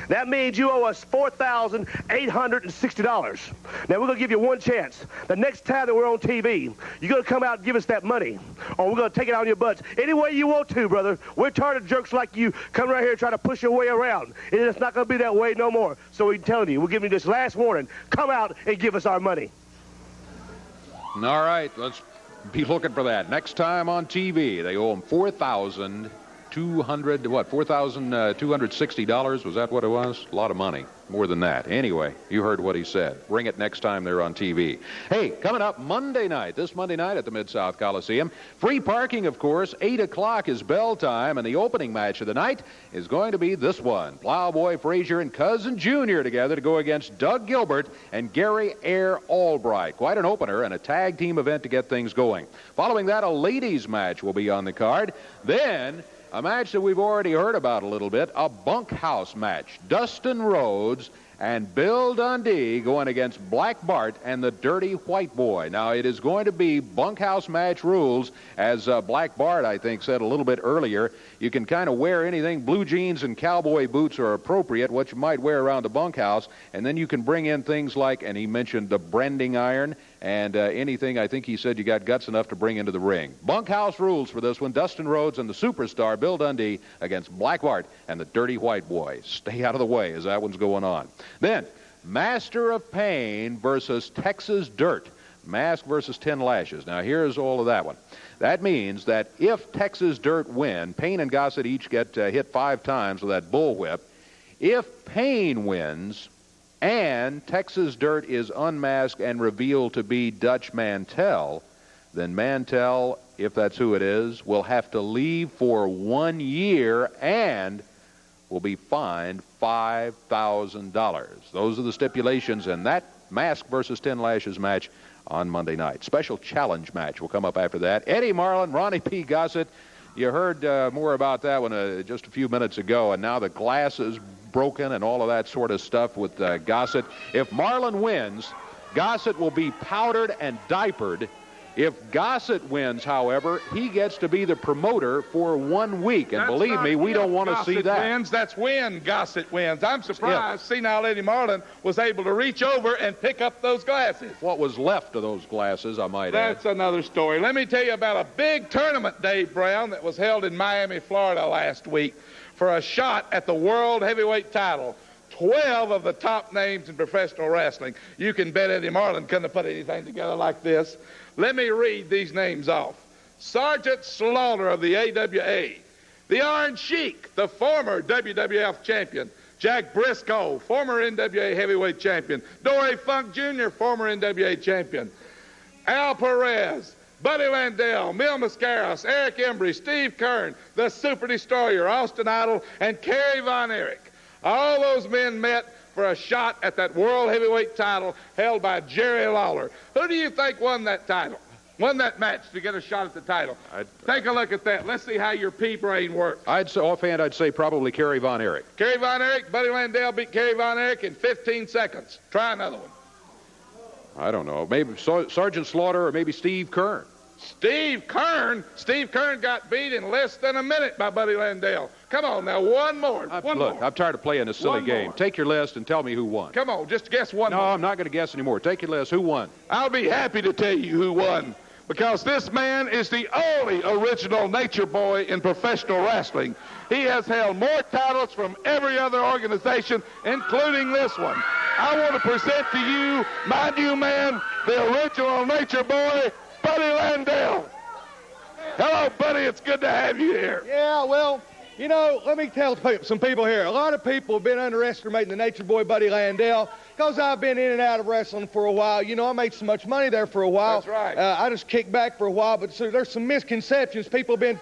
[SPEAKER 7] That means you owe us $4,860. Now, we're going to give you one chance. The next time that we're on TV, you're going to come out and give us that money, or we're going to take it on your butts. Any way you want to, brother. We're tired of jerks like you coming right here and trying to push your way around. It's not going to be that way no more. So we're telling you, we're giving you this last warning. Come out and give us our money.
[SPEAKER 1] All right, let's be looking for that. Next time on TV, they owe him $4,260. Was that what it was? A lot of money. More than that. Anyway, you heard what he said. Bring it next time they're on TV. Hey, coming up Monday night, this Monday night at the Mid-South Coliseum, free parking, of course. 8 o'clock is bell time, and the opening match of the night is going to be this one. Plowboy Frazier and Cousin Jr. together to go against Doug Gilbert and Gary Air Albright. Quite an opener and a tag team event to get things going. Following that, a ladies match will be on the card. Then a match that we've already heard about a little bit, a bunkhouse match. Dustin Rhodes and Bill Dundee going against Black Bart and the Dirty White Boy. Now, it is going to be bunkhouse match rules, as Black Bart, I think, said a little bit earlier. You can kind of wear anything. Blue jeans and cowboy boots are appropriate, what you might wear around the bunkhouse. And then you can bring in things like, and he mentioned the branding iron, and anything I think he said you got guts enough to bring into the ring. Bunkhouse rules for this one. Dustin Rhodes and the superstar Bill Dundee against Black Bart and the Dirty White Boy. Stay out of the way as that one's going on. Then, Master of Pain versus Texas Dirt. Mask versus 10 Lashes. Now, here's all of that one. That means that if Texas Dirt win, Pain and Gossett each get hit 5 times with that bullwhip. If Pain wins and Texas Dirt is unmasked and revealed to be Dutch Mantell, then Mantell, if that's who it is, will have to leave for 1 year and will be fined $5,000. Those are the stipulations in that Mask versus 10 Lashes match on Monday night. Special challenge match will come up after that. Eddie Marlin, Ronnie P. Gossett. You heard more about that one just a few minutes ago, and now the glass is broken and all of that sort of stuff with Gossett. If Marlin wins, Gossett will be powdered and diapered. If Gossett wins, however, he gets to be the promoter for 1 week. And believe me, we don't want to see that.
[SPEAKER 20] Wins, that's when Gossett wins. I'm surprised senile Eddie Marlin was able to reach over and pick up those glasses.
[SPEAKER 1] What was left of those glasses, I might add.
[SPEAKER 20] That's another story. Let me tell you about a big tournament, Dave Brown, that was held in Miami, Florida last week for a shot at the World Heavyweight title. 12 of the top names in professional wrestling. You can bet Eddie Marlin couldn't have put anything together like this. Let me read these names off. Sergeant Lawler of the AWA. The Iron Sheik, the former WWF champion. Jack Briscoe, former NWA heavyweight champion. Dory Funk Jr., former NWA champion. Al Perez, Buddy Landell, Mil Mascaros, Eric Embry, Steve Kern, the Super Destroyer, Austin Idol, and Kerry Von Erich. All those men met for a shot at that world heavyweight title held by Jerry Lawler. Who do you think won that title? Won that match to get a shot at the title? Take a look at that. Let's see how your pea brain works.
[SPEAKER 1] Offhand, I'd say probably Kerry Von Erich.
[SPEAKER 20] Kerry Von Erich, Buddy Landell beat Kerry Von Erich in 15 seconds. Try another one.
[SPEAKER 1] I don't know. Maybe Sergeant Slaughter or maybe Steve Kern.
[SPEAKER 20] Steve Kern? Steve Kern got beat in less than a minute by Buddy Landell. Come on now, one more.
[SPEAKER 1] Look, I'm tired of playing this silly game. Take your list and tell me who won.
[SPEAKER 20] Come on, just guess one more.
[SPEAKER 1] No, I'm not going to guess anymore. Take your list. Who won?
[SPEAKER 20] I'll be happy to tell you who won, because this man is the only original nature boy in professional wrestling. He has held more titles from every other organization, including this one. I want to present to you, my new man, the original nature boy, Buddy Landell. Hello, Buddy. It's good to have you here.
[SPEAKER 8] Yeah, well, you know, let me tell some people here. A lot of people have been underestimating the nature boy, Buddy Landell, because I've been in and out of wrestling for a while. You know, I made so much money there for a while.
[SPEAKER 20] That's right.
[SPEAKER 8] I just kicked back for a while, but there's some misconceptions. People have been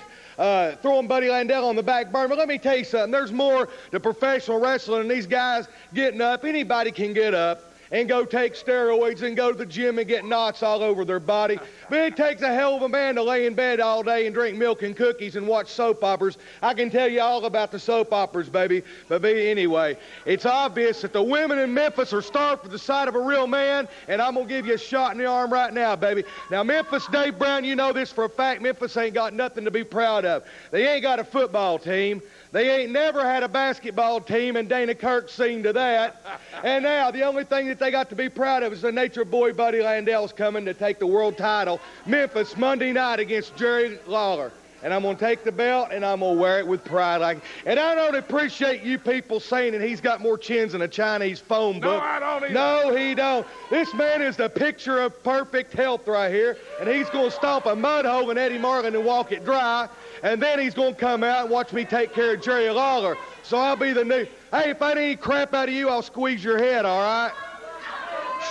[SPEAKER 8] throwing Buddy Landell on the back burner. But let me tell you something. There's more to professional wrestling than these guys getting up. Anybody can get up. and go take steroids and go to the gym and get knots all over their body. But it takes a hell of a man to lay in bed all day and drink milk and cookies and watch soap operas. I can tell you all about the soap operas, baby. But anyway, it's obvious that the women in Memphis are starved for the sight of a real man, and I'm going to give you a shot in the arm right now, baby. Now, Memphis, Dave Brown, you know this for a fact. Memphis ain't got nothing to be proud of. They ain't got a football team. They ain't never had a basketball team, and Dana Kirk's seen to that. And now the only thing that they got to be proud of is the nature boy Buddy Landell's coming to take the world title. Memphis Monday night against Jerry Lawler. And I'm going to take the belt, and I'm going to wear it with pride. And I don't appreciate you people saying that he's got more chins than a Chinese phone book.
[SPEAKER 20] No, I don't either.
[SPEAKER 8] No, he don't. This man is the picture of perfect health right here, and he's going to stomp a mud hole in Eddie Marlin and walk it dry, and then he's going to come out and watch me take care of Jerry Lawler. So I'll be the new... Hey, if I need any crap out of you, I'll squeeze your head, all right?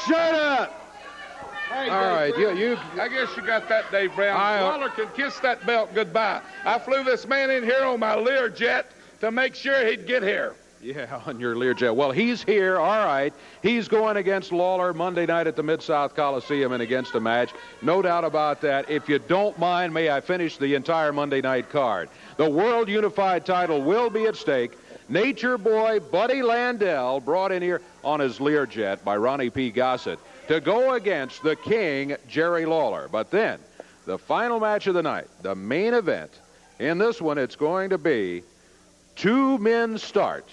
[SPEAKER 8] Shut up!
[SPEAKER 20] Hey,
[SPEAKER 1] All right, you.
[SPEAKER 20] I guess you got that, Dave Brown. Lawler can kiss that belt goodbye. I flew this man in here on my Learjet to make sure he'd get here.
[SPEAKER 1] Yeah, on your Learjet. Well, he's here, all right. He's going against Lawler Monday night at the Mid-South Coliseum and against a match. No doubt about that. If you don't mind, may I finish the entire Monday night card. The World Unified title will be at stake. Nature boy Buddy Landell, brought in here on his Learjet by Ronnie P. Gossett, to go against the king, Jerry Lawler. But then, the final match of the night, the main event, in this one it's going to be 2 men start.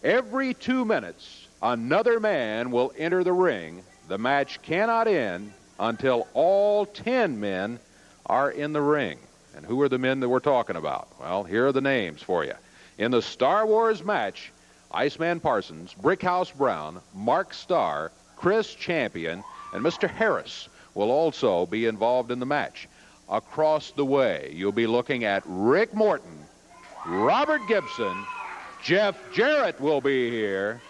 [SPEAKER 1] Every 2 minutes, another man will enter the ring. The match cannot end until all 10 men are in the ring. And who are the men that we're talking about? Well, here are the names for you. In the Star Wars match, Iceman Parsons, Brickhouse Brown, Mark Starr, Chris Champion, and Mr. Harris will also be involved in the match. Across the way, you'll be looking at Rick Morton, Robert Gibson, Jeff Jarrett will be here,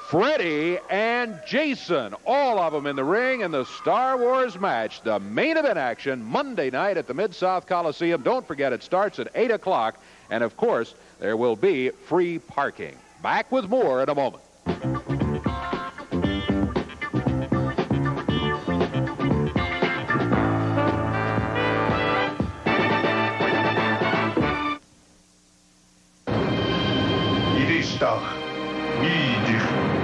[SPEAKER 1] Freddy, and Jason, all of them in the ring in the Star Wars match, the main event action Monday night at the Mid-South Coliseum. Don't forget, it starts at 8 o'clock, and of course, there will be free parking. Back with more in a moment.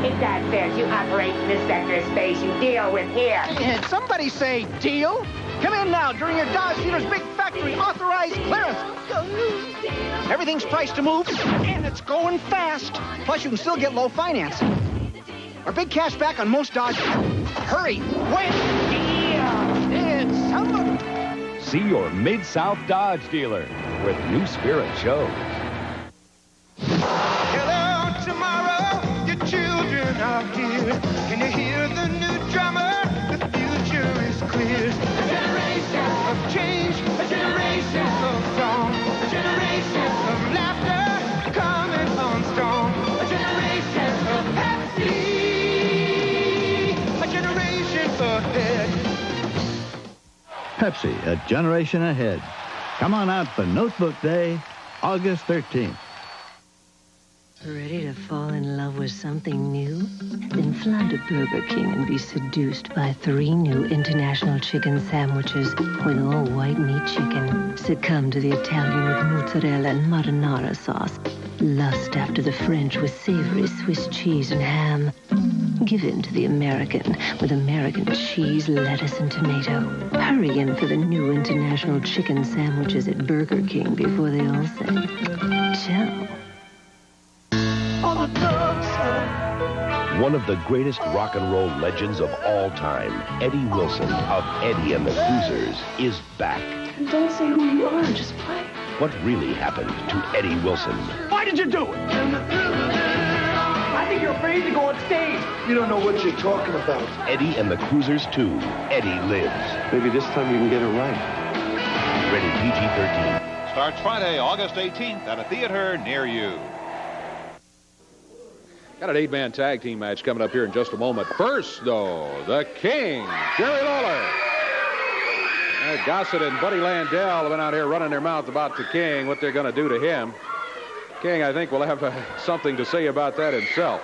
[SPEAKER 31] If that says you operate in this sector space, you deal with here.
[SPEAKER 9] Did somebody say deal? Come in now during your Dodge dealer's big factory authorized clearance. Everything's priced to move, and it's going fast. Plus, you can still get low financing. Or big cash back on most Dodge. Hurry, wait. Did somebody...
[SPEAKER 10] See your Mid-South Dodge dealer, where the new spirit shows.
[SPEAKER 31] Hello, tomorrow, your children are here. Can you hear the new drummer? The future is clear. A generation of change, a generation of song, a generation of laughter coming on strong, a generation of Pepsi, a generation ahead.
[SPEAKER 11] Pepsi, a generation ahead. Come on out for Notebook Day, August 13th.
[SPEAKER 23] Ready to fall in love with something new? Then fly to Burger King and be seduced by 3 new international chicken sandwiches with all white meat chicken. Succumb to the Italian with mozzarella and marinara sauce. Lust after the French with savory Swiss cheese and ham. Give in to the American with American cheese, lettuce, and tomato. Hurry in for the new international chicken sandwiches at Burger King before they all say, ciao.
[SPEAKER 12] One of the greatest rock and roll legends of all time, Eddie Wilson of Eddie and the Cruisers, is back.
[SPEAKER 31] Don't say who you are, just play.
[SPEAKER 12] What really happened to Eddie Wilson?
[SPEAKER 7] Why did you do it? I think you're afraid to go on stage.
[SPEAKER 12] You don't know what you're talking about. Eddie and the Cruisers 2, Eddie Lives. Maybe this time you can get it right. Rated PG-13.
[SPEAKER 13] Starts Friday, August 18th at a theater near you.
[SPEAKER 1] Got an 8-man tag team match coming up here in just a moment. First, though, the King, Jerry Lawler. Gossett and Buddy Landell have been out here running their mouth about the King, what they're going to do to him. King, I think, will have something to say about that himself.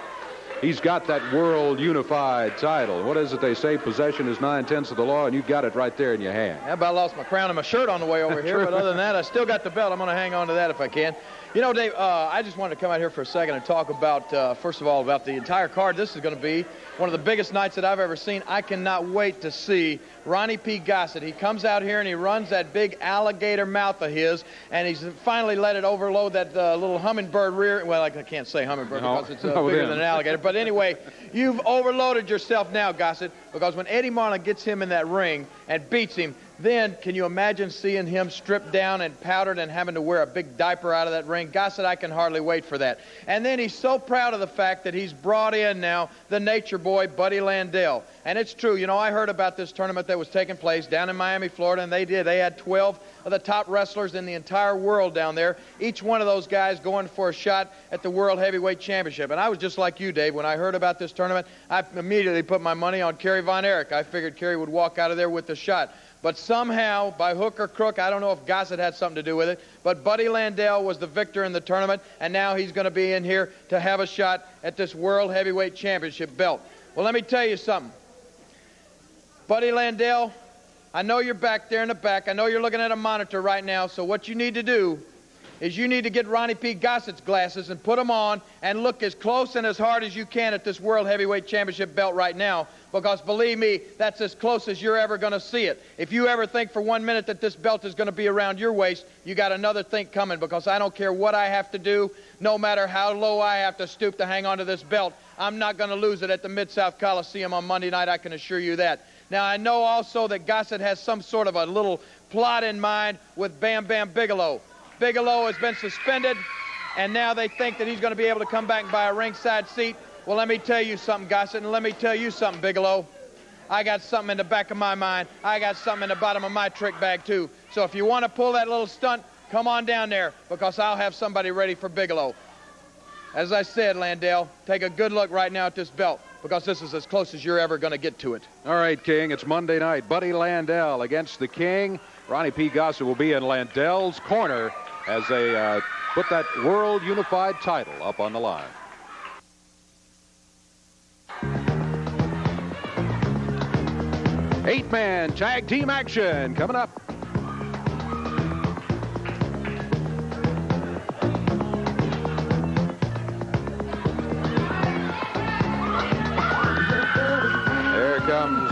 [SPEAKER 1] he's got that world unified title. What is it they say? Possession is 9/10 of the law, and you've got it right there in your hand.
[SPEAKER 14] I about lost my crown and my shirt on the way over here, but other than that, I still got the belt. I'm going to hang on to that if I can. You know, Dave, I just wanted to come out here for a second and talk about, first of all, about the entire card. This is going to be one of the biggest nights that I've ever seen. I cannot wait to see Ronnie P. Gossett. He comes out here and he runs that big alligator mouth of his, and he's finally let it overload that little hummingbird rear. Well, I can't say hummingbird because it's bigger than an alligator. But anyway, you've overloaded yourself now, Gossett, because when Eddie Marlin gets him in that ring and beats him, then can you imagine seeing him stripped down and powdered and having to wear a big diaper out of that ring? Gossett, I can hardly wait for that. And then he's so proud of the fact that he's brought in now the nature boy, Buddy Landell. And it's true. You know, I heard about this tournament that was taking place down in Miami, Florida, and they did. They had 12 of the top wrestlers in the entire world down there, each one of those guys going for a shot at the World Heavyweight Championship. And I was just like you, Dave. When I heard about this tournament, I immediately put my money on Kerry Von Erich. I figured Kerry would walk out of there with the shot. But somehow, by hook or crook, I don't know if Gossett had something to do with it, but Buddy Landell was the victor in the tournament, and now he's going to be in here to have a shot at this World Heavyweight Championship belt. Well, let me tell you something. Buddy Landell, I know you're back there in the back. I know you're looking at a monitor right now, so what you need to do is you need to get Ronnie P. Gossett's glasses and put them on and look as close and as hard as you can at this World Heavyweight Championship belt right now, because believe me, that's as close as you're ever going to see it. If you ever think for 1 minute that this belt is going to be around your waist, you got another think coming, because I don't care what I have to do, no matter how low I have to stoop to hang on to this belt, I'm not going to lose it at the Mid-South Coliseum on Monday night, I can assure you that. Now, I know also that Gossett has some sort of a little plot in mind with Bam Bigelow. Bigelow has been suspended, and now they think that he's going to be able to come back and buy a ringside seat. Well, let me tell you something, Gossett, and let me tell you something, Bigelow. I got something in the back of my mind. I got something in the bottom of my trick bag, too. So if you want to pull that little stunt, come on down there, because I'll have somebody ready for Bigelow. As I said, Landell, take a good look right now at this belt, because this is as close as you're ever going to get to it.
[SPEAKER 1] All right, King, it's Monday night. Buddy Landell against the King. Ronnie P. Gossett will be in Landell's corner as they put that World Unified title up on the line. Eight-man tag team action coming up. There comes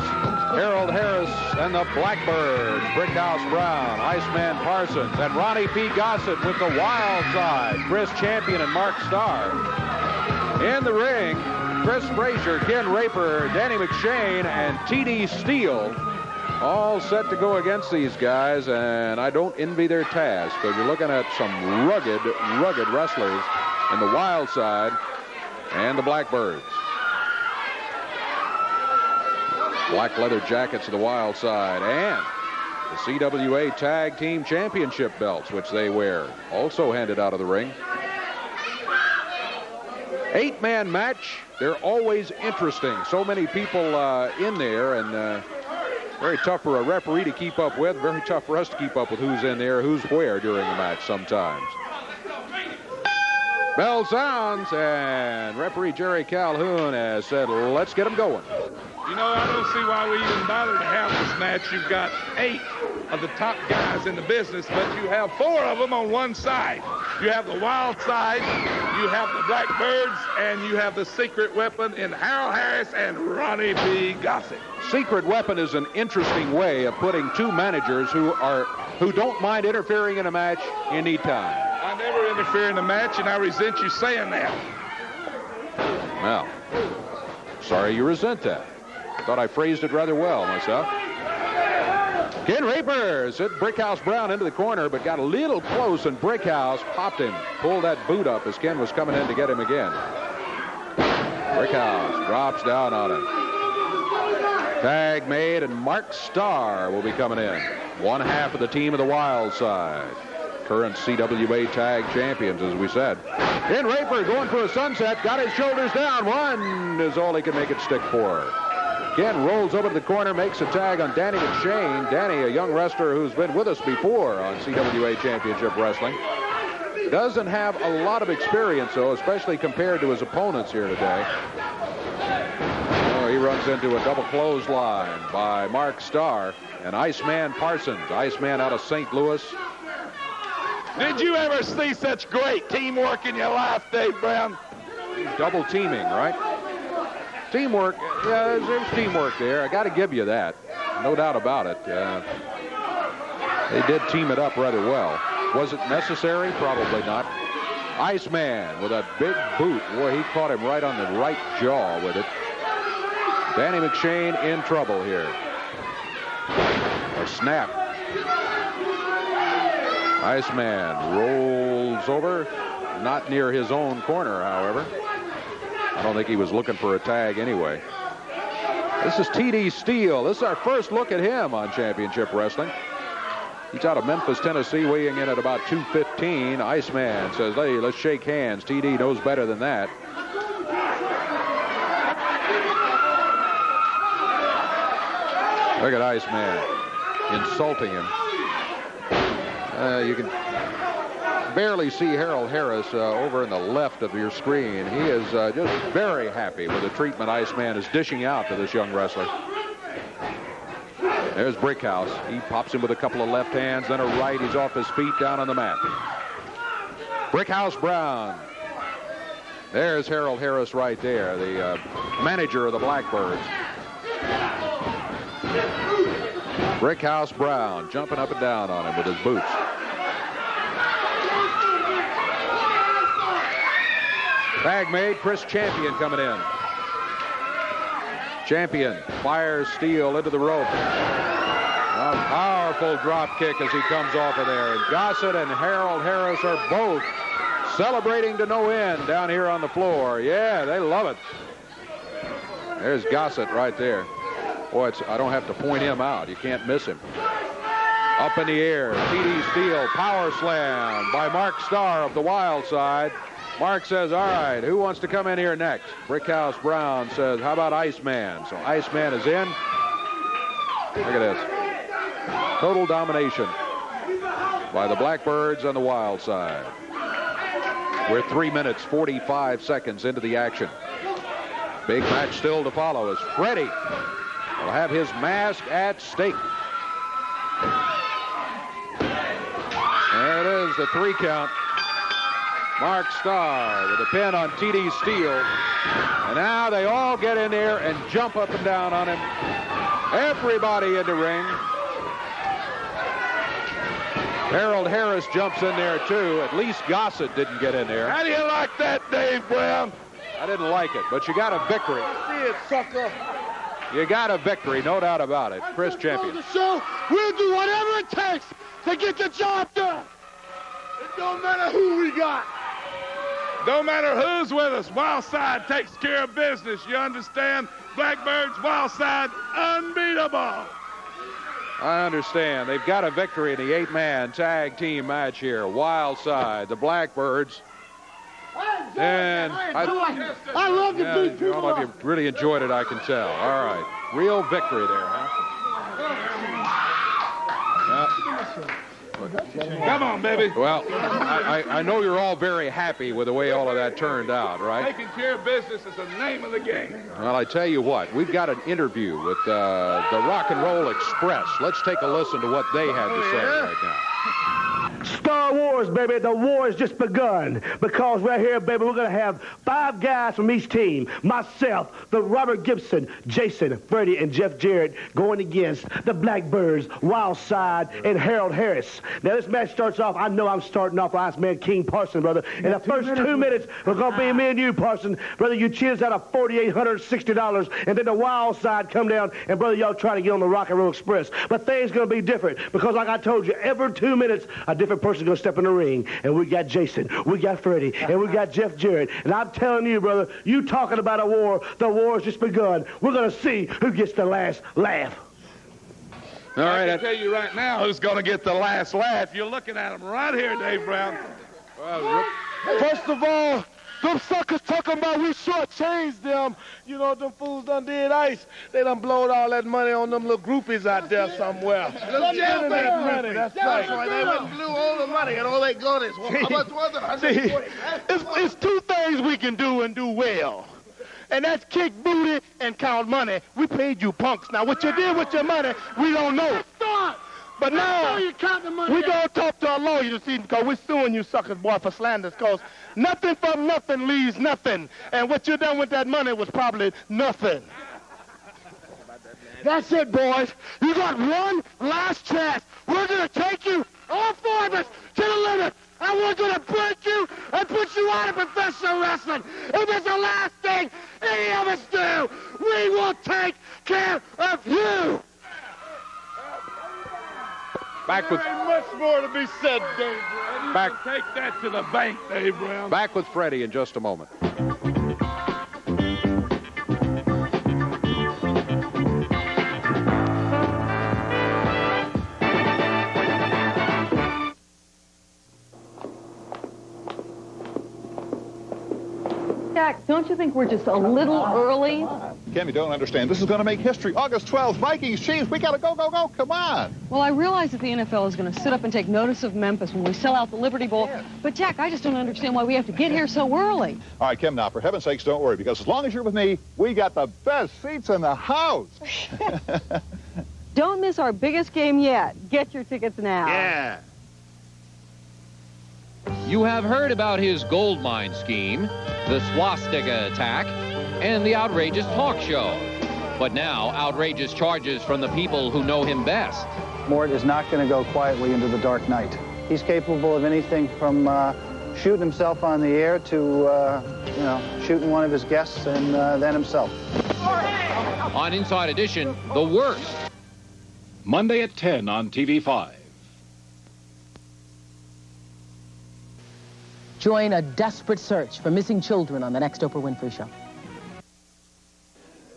[SPEAKER 1] Harold Harris and the Blackbirds, Brickhouse Brown, Iceman Parsons, and Ronnie P. Gossett with the Wild Side, Chris Champion and Mark Starr. In the ring, Chris Frazier, Ken Raper, Danny McShane, and T.D. Steele, all set to go against these guys, and I don't envy their task, because you're looking at some rugged wrestlers in the Wild Side and the Blackbirds. Black leather jackets of the Wild Side, and the CWA Tag Team Championship belts, which they wear, also handed out of the ring. Eight-man match. They're always interesting. So many people in there, and very tough for a referee to keep up with. Very tough for us to keep up with who's in there, who's where during the match sometimes. Bell sounds, and referee Jerry Calhoun has said, let's get them going.
[SPEAKER 20] You know, I don't see why we even bother to have this match. You've got 8 of the top guys in the business, but you have 4 of them on one side. You have the Wild Side, you have the Blackbirds, and you have the Secret Weapon in Harold Harris and Ronnie P. Gossett.
[SPEAKER 1] Secret Weapon is an interesting way of putting 2 managers who don't mind interfering in a match anytime.
[SPEAKER 20] I never interfere in a match, and I resent you saying that.
[SPEAKER 1] Well, sorry you resent that. I thought I phrased it rather well myself. Ken Raper sent Brickhouse Brown into the corner, but got a little close, and Brickhouse popped him, pulled that boot up as Ken was coming in to get him again. Brickhouse drops down on him. Tag made, and Mark Starr will be coming in. One half of the team of the Wild Side. Current CWA Tag Champions, as we said. Ken Raper going for a sunset, got his shoulders down. One is all he can make it stick for. Ken rolls over to the corner, makes a tag on Danny McShane. Danny, a young wrestler who's been with us before on CWA Championship Wrestling. Doesn't have a lot of experience, though, especially compared to his opponents here today. runs into a double clothesline by Mark Starr and Iceman Parsons. Iceman out of St. Louis.
[SPEAKER 20] Did you ever see such great teamwork in your life, Dave Brown?
[SPEAKER 1] Double teaming, right? Teamwork, yeah, there's teamwork there. I got to give you that. No doubt about it. They did team it up rather well. Was it necessary? Probably not. Iceman with a big boot. Boy, he caught him right on the right jaw with it. Danny McShane in trouble here. A snap. Iceman rolls over. Not near his own corner, however. I don't think he was looking for a tag anyway. This is T.D. Steele. This is our first look at him on Championship Wrestling. He's out of Memphis, Tennessee, weighing in at about 215. Iceman says, hey, let's shake hands. T.D. knows better than that. Look at Iceman insulting him. You can barely see Harold Harris over in the left of your screen. He is just very happy with the treatment Iceman is dishing out to this young wrestler. There's Brickhouse. He pops him with a couple of left hands, then a right. He's off his feet down on the mat. Brickhouse Brown. There's Harold Harris right there, the manager of the Blackbirds. Brickhouse Brown jumping up and down on him with his boots. Tag made. Chris Champion coming in. Champion fires Steele into the rope. A powerful drop kick as he comes off of there. And Gossett and Harold Harris are both celebrating to no end down here on the floor. Yeah, they love it. There's Gossett right there. Boy, I don't have to point him out. You can't miss him. Up in the air, T.D. Steele, power slam by Mark Starr of the Wild Side. Mark says, all right, who wants to come in here next? Brickhouse Brown says, how about Iceman? So Iceman is in. Look at this. Total domination by the Blackbirds on the Wild Side. We're 3 minutes, 45 seconds into the action. Big match still to follow as Freddy will have his mask at stake. There it is, the 3 count. Mark Starr with a pin on T.D. Steele. And now they all get in there and jump up and down on him. Everybody in the ring. Harold Harris jumps in there, too. At least Gossett didn't get in there.
[SPEAKER 20] How do you like that, Dave Brown?
[SPEAKER 1] I didn't like it, but you got a victory.
[SPEAKER 20] See it, sucker.
[SPEAKER 1] You got a victory, no doubt about it. Chris Champion.
[SPEAKER 20] The show, we'll do whatever it takes to get the job done. It don't matter who we got. Don't matter who's with us. Wild Side takes care of business. You understand? Blackbirds, Wild Side, unbeatable.
[SPEAKER 1] I understand. They've got a victory in the 8-man tag team match here. Wild Side, the Blackbirds. And
[SPEAKER 20] I love to beat people
[SPEAKER 1] all of you really enjoyed it, I can tell. All right. Real victory there, huh?
[SPEAKER 20] Come on, baby.
[SPEAKER 1] Well, I know you're all very happy with the way all of that turned out, right?
[SPEAKER 20] Taking care of business is the name of the game.
[SPEAKER 1] Well, I tell you what, we've got an interview with the Rock and Roll Express. Let's take a listen to what they had to say right now.
[SPEAKER 7] Star Wars, baby, the war has just begun. Because right here, baby, we're going to have 5 guys from each team. Myself, the Robert Gibson, Jason, Freddie, and Jeff Jarrett going against the Blackbirds, Wild Side, and Harold Harris. Now, this match starts off, I know I'm starting off Iceman King Parson, brother. In the first 2 minutes, we're going to be me and you, Parson. Brother, you cheers out of $4,860, and then the Wild Side come down, and brother, y'all try to get on the Rock and Roll Express. But things going to be different, because like I told you, every 2 minutes, a different person's going to step in the ring. And we got Jason, we got Freddie, and we got Jeff Jarrett. And I'm telling you, brother, you talking about a war, the war has just begun. We're going to see who gets the last laugh.
[SPEAKER 1] All right,
[SPEAKER 20] I can tell you right now who's going to get the last laugh. You're looking at him right here, Dave Brown.
[SPEAKER 1] Well,
[SPEAKER 20] first of all, them suckers talking about we shortchanged them. You know, them fools done did ice. They done blowed all that money on them little groupies out there somewhere.
[SPEAKER 31] Them jail
[SPEAKER 20] that money. That's right.
[SPEAKER 31] They went and blew all the money and all they got is, how much was it?
[SPEAKER 20] See, it's 2 things we can do and do well.
[SPEAKER 5] and that's kick booty and count money. We paid you punks. Now, what you did with your money, we don't know. But now, we gonna talk to a lawyer this evening, because we're suing you suckers, boy, for slanders, because nothing from nothing leaves nothing. And what you done with that money was probably nothing. That's it, boys. You got one last chance. We're gonna take you, all four of us, to the limit. And we're going to break you and put you out of professional wrestling. If it's the last thing any of us do, we will take care of you.
[SPEAKER 1] Back with...
[SPEAKER 20] There ain't much more to be said, Dave Brown.
[SPEAKER 1] Back...
[SPEAKER 20] Take that to the bank, Dave Brown.
[SPEAKER 1] Back with Freddy in just a moment.
[SPEAKER 16] Jack, don't you think we're just a little early?
[SPEAKER 13] Kim, you don't understand. This is going to make history. August 12th, Vikings, Chiefs. We got to go, go, go. Come on.
[SPEAKER 16] Well, I realize that the NFL is going to sit up and take notice of Memphis when we sell out the Liberty Bowl. But, Jack, I just don't understand why we have to get here so early.
[SPEAKER 13] All right, Kim, now, for heaven's sakes, don't worry, because as long as you're with me, we got the best seats in the house.
[SPEAKER 16] Don't miss our biggest game yet. Get your tickets now.
[SPEAKER 13] Yeah.
[SPEAKER 17] You have heard about his gold mine scheme, the swastika attack, and the outrageous talk show. But now, outrageous charges from the people who know him best.
[SPEAKER 18] Mort is not going to go quietly into the dark night. He's capable of anything from shooting himself on the air to, shooting one of his guests and then himself.
[SPEAKER 17] On Inside Edition, the worst.
[SPEAKER 15] Monday at 10 on TV5.
[SPEAKER 19] Join a desperate search for missing children on the next Oprah Winfrey Show.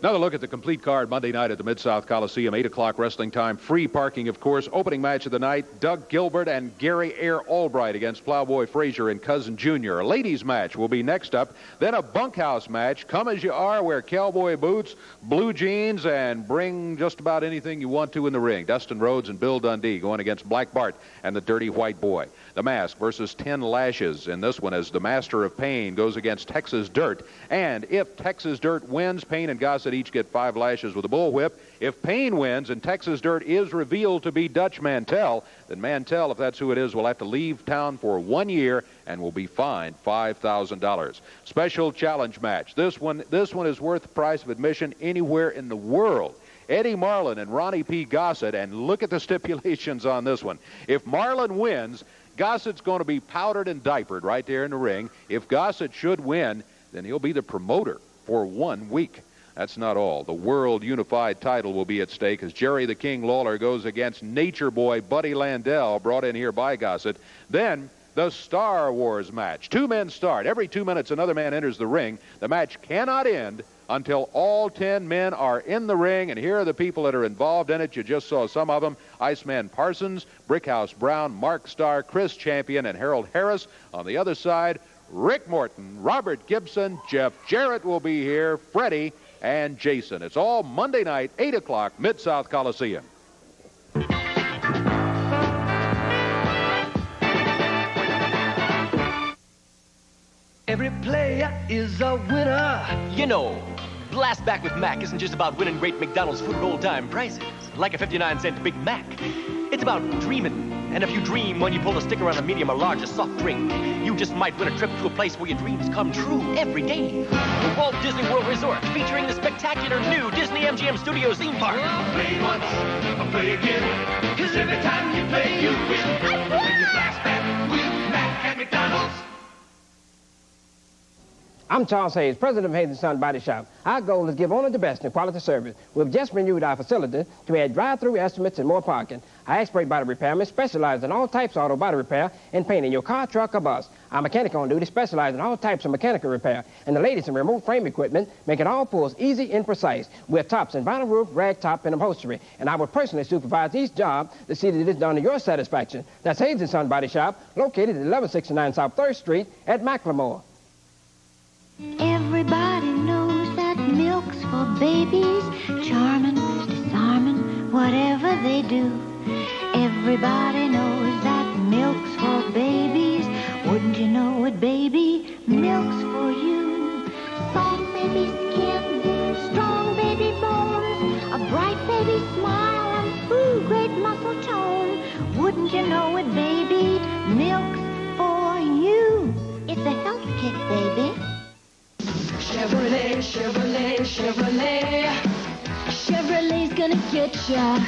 [SPEAKER 1] Another look at the complete card Monday night at the Mid-South Coliseum, 8 o'clock wrestling time. Free parking, of course. Opening match of the night, Doug Gilbert and Gary Air Albright against Plowboy Frazier and Cousin Jr. A ladies' match will be next up. Then a bunkhouse match. Come as you are, wear cowboy boots, blue jeans, and bring just about anything you want to in the ring. Dustin Rhodes and Bill Dundee going against Black Bart and the Dirty White Boy. The Mask versus 10 Lashes in this one as the Master of Pain goes against Texas Dirt. And if Texas Dirt wins, Pain and Gossett each get 5 lashes with a bullwhip. If Pain wins and Texas Dirt is revealed to be Dutch Mantell, then Mantell, if that's who it is, will have to leave town for 1 year and will be fined $5,000. Special challenge match. This one is worth the price of admission anywhere in the world. Eddie Marlin and Ronnie P. Gossett, and look at the stipulations on this one. If Marlin wins, Gossett's going to be powdered and diapered right there in the ring. If Gossett should win, then he'll be the promoter for 1 week. That's not all. The World Unified title will be at stake as Jerry the King Lawler goes against Nature Boy Buddy Landell, brought in here by Gossett. Then the Star Wars match. 2 men start. Every 2 minutes, another man enters the ring. The match cannot end until all 10 men are in the ring, and here are the people that are involved in it. You just saw some of them. Iceman Parsons, Brickhouse Brown, Mark Starr, Chris Champion, and Harold Harris. On the other side, Rick Morton, Robert Gibson, Jeff Jarrett will be here, Freddie, and Jason. It's all Monday night, 8 o'clock, Mid-South Coliseum.
[SPEAKER 21] Every player is a winner. You know, Blast Back with Mac isn't just about winning great McDonald's food at old-time prices, like a 59-cent Big Mac. It's about dreaming. And if you dream when you pull the sticker on a medium or large or soft drink, you just might win a trip to a place where your dreams come true every day. The Walt Disney World Resort, featuring the spectacular new Disney MGM Studios theme park. Play once, play again, 'cause every time you play, you win. When you Blast Back with Mac at McDonald's.
[SPEAKER 22] I'm Charles Hayes, president of Hayes & Son Body Shop. Our goal is to give only the best in quality service. We've just renewed our facility to add drive-through estimates and more parking. Our expert body repairmen specialize in all types of auto body repair and paint in your car, truck, or bus. Our mechanic on duty specializes in all types of mechanical repair. And the ladies in remote frame equipment make it all pulls easy and precise. We're Thompson, vinyl roof, rag top, and upholstery. And I will personally supervise each job to see that it is done to your satisfaction. That's Hayes & Son Body Shop, located at 1169 South 3rd Street at Macklemore.
[SPEAKER 24] Everybody knows that milk's for babies, charming, disarming, whatever they do. Everybody knows that milk's for babies. Wouldn't you know it, baby? Milk's for you. Soft baby skin.
[SPEAKER 2] gonna get ya.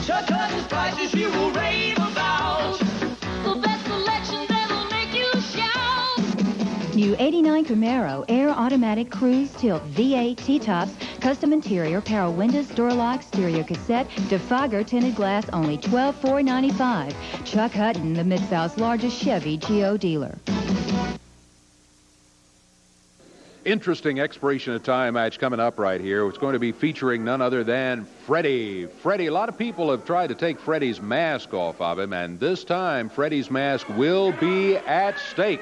[SPEAKER 21] Chuck Hutton's prices you will rave about.
[SPEAKER 2] The best selection that will make you shout. New 89 Camaro Air Automatic Cruise Tilt V8 T-Tops, custom interior, power windows, door locks, stereo cassette, defogger, tinted glass, only $12,495. Chuck Hutton, the Mid-South's largest Chevy Geo dealer.
[SPEAKER 1] Interesting expiration of time match coming up right here. It's going to be featuring none other than Freddy. Freddy, a lot of people have tried to take Freddy's mask off of him, and this time Freddy's mask will be at stake.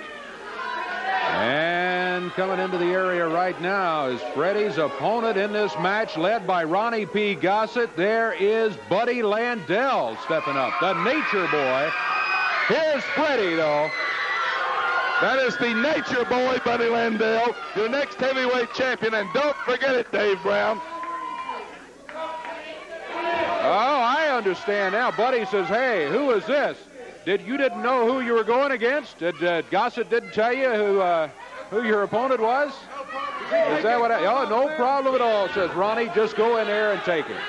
[SPEAKER 1] And coming into the area right now is Freddy's opponent in this match, led by Ronnie P. Gossett. There is Buddy Landell stepping up, the nature boy. Here's Freddy, though.
[SPEAKER 20] That is the nature boy, Buddy Landell, your next heavyweight champion. And don't forget it, Dave Brown.
[SPEAKER 1] Oh, I understand now. Buddy says, hey, who is this? You didn't know who you were going against? Gossett didn't tell you who your opponent was? Is that what oh, no problem at all, says Ronnie. Just go in there and take it.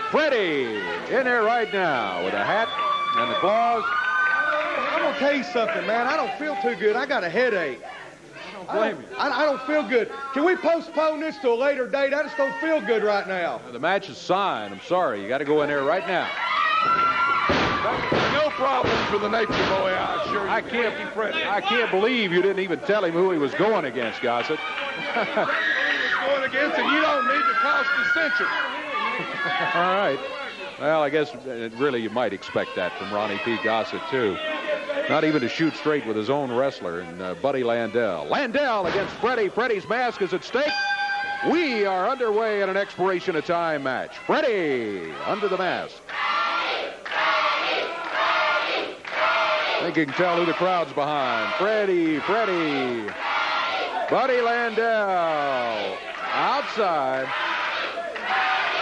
[SPEAKER 1] Freddy in there right now with a hat and the claws.
[SPEAKER 5] I'm going to tell you something, man. I don't feel too good. I got a headache.
[SPEAKER 1] Don't blame you.
[SPEAKER 5] I don't feel good. Can we postpone this to a later date? I just don't feel good right now.
[SPEAKER 1] The match is signed. I'm sorry. You got to go in there right now.
[SPEAKER 20] No problem for the nature boy, I assure you.
[SPEAKER 1] I can't believe you didn't even tell him who he was going against, Gossett.
[SPEAKER 20] Going against, and you don't need to cause dissension.
[SPEAKER 1] All right. Well, I guess really you might expect that from Ronnie P. Gossett, too. Not even to shoot straight with his own wrestler, and Buddy Landell. Landell against Freddy. Freddy's mask is at stake. We are underway in an expiration of time match. Freddy under the mask. I think you can tell who the crowd's behind. Freddy. Buddy Landell outside.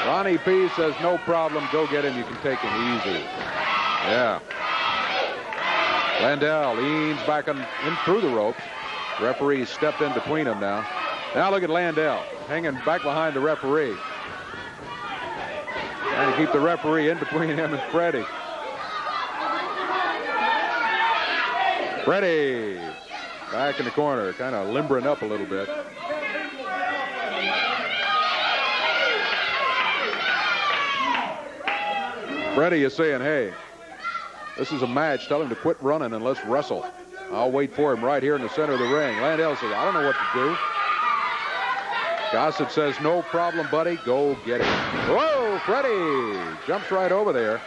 [SPEAKER 1] Ronnie P. says, no problem. Go get him. You can take him easy. Yeah. Landell leans back in through the ropes. Referee stepped in between them now. Now look at Landell hanging back behind the referee. Trying to keep the referee in between him and Freddy. Freddy back in the corner, kind of limbering up a little bit. Freddy is saying, hey, this is a match. Tell him to quit running and let's wrestle. I'll wait for him right here in the center of the ring. Landell says, I don't know what to do. Gossett says, no problem, buddy. Go get it. Whoa, Freddy jumps right over there.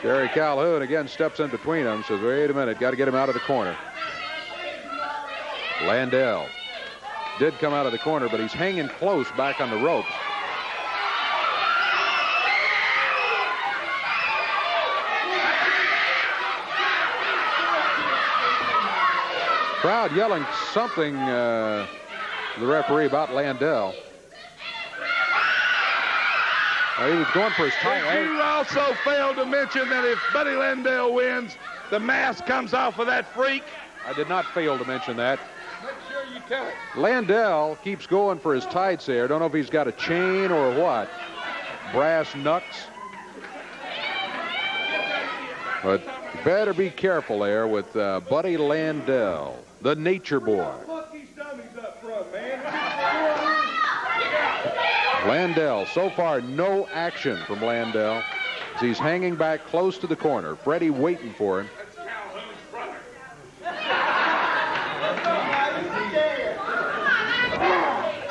[SPEAKER 1] Jerry Calhoun again steps in between them. Says, wait a minute. Got to get him out of the corner. Landell did come out of the corner, but he's hanging close back on the ropes. Crowd yelling something to the referee about Landell. He was going for his title.
[SPEAKER 20] You also failed to mention that if Buddy Landell wins, the mask comes off of that freak.
[SPEAKER 1] I did not fail to mention that.
[SPEAKER 20] Make sure you tell it.
[SPEAKER 1] Landell keeps going for his tights there. Don't know if he's got a chain or what. Brass knucks. But better be careful there with Buddy Landell, the nature boy. Landell, so far no action from Landell as he's hanging back close to the corner. Freddy waiting for him.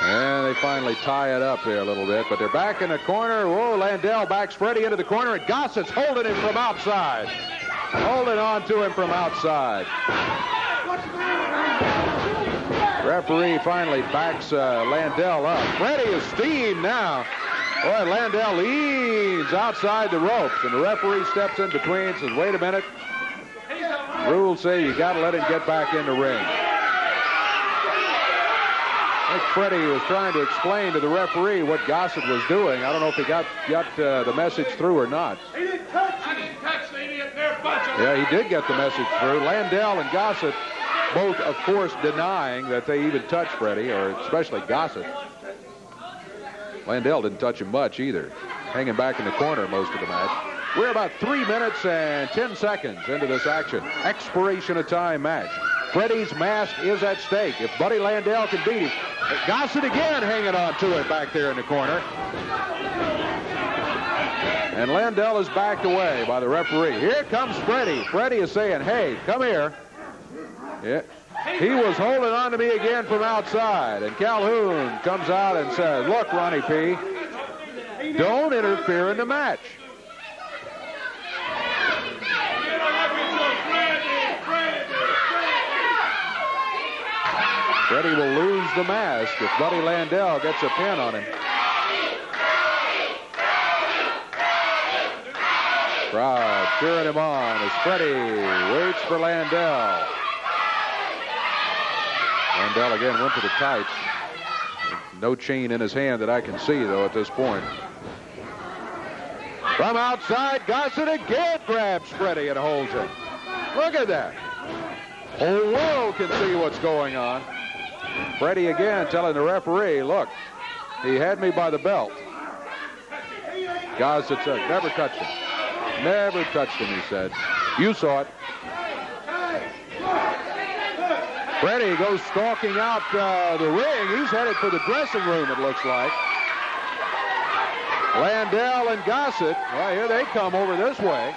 [SPEAKER 1] And they finally tie it up there a little bit, but they're back in the corner. Whoa, Landell backs Freddy into the corner, and Gossett's holding him from outside. Holding on to him from outside. Referee finally backs Landell up. Freddy is steamed now. Boy, Landell leans outside the ropes, and the referee steps in between and says, wait a minute. Rules say you got to let him get back in the ring. I think Freddy was trying to explain to the referee what Gossett was doing. I don't know if he got the message through or not.
[SPEAKER 20] He didn't touch you. I didn't touch the idiot. They're a bunch of...
[SPEAKER 1] Yeah, he did get the message through. Landell and Gossett both, of course, denying that they even touched Freddy, or especially Gossett. Landell didn't touch him much either. Hanging back in the corner most of the match. We're about 3 minutes and 10 seconds into this action. Expiration of time match. Freddy's mask is at stake. If Buddy Landell can beat him. Gossett again hanging on to it back there in the corner. And Landell is backed away by the referee. Here comes Freddy. Freddy is saying, hey, come here. Yeah. He was holding on to me again from outside. And Calhoun comes out and says, look, Ronnie P., don't interfere in the match. Freddy will lose the mask if Buddy Landell gets a pin on him. Crowd cheering him on as Freddy waits for Landell. Landell again went to the tights. No chain in his hand that I can see, though, at this point. From outside, Gossett again grabs Freddy and holds him. Look at that. Whole world can see what's going on. Freddy again telling the referee, look, he had me by the belt. Gossett said, never touched him. Never touched him, he said. You saw it. Freddy goes stalking out the ring. He's headed for the dressing room, it looks like. Landell and Gossett, well, here they come over this way.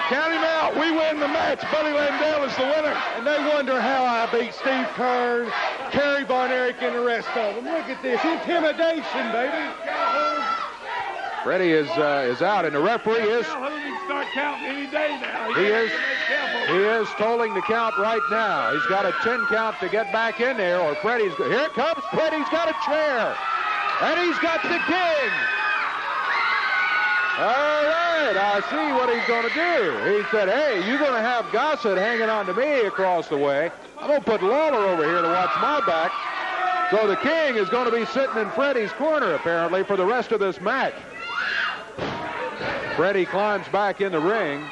[SPEAKER 20] Count him out. We win the match. Buddy Landell is the winner.
[SPEAKER 3] And they wonder how I beat Steve Kern, Kerry Von Erich, and the rest of them. Look at this. Intimidation, baby.
[SPEAKER 1] Freddy is out, and the referee is...
[SPEAKER 20] Calhoun can start counting any day now.
[SPEAKER 1] He is tolling the count right now. He's got a 10 count to get back in there, or Freddy's... Here comes Freddy's got a chair. And he's got the king. All right, I see what he's going to do. He said, hey, you're going to have Gossett hanging on to me across the way. I'm going to put Lawler over here to watch my back. So the king is going to be sitting in Freddy's corner, apparently, for the rest of this match. Freddy climbs back in the ring.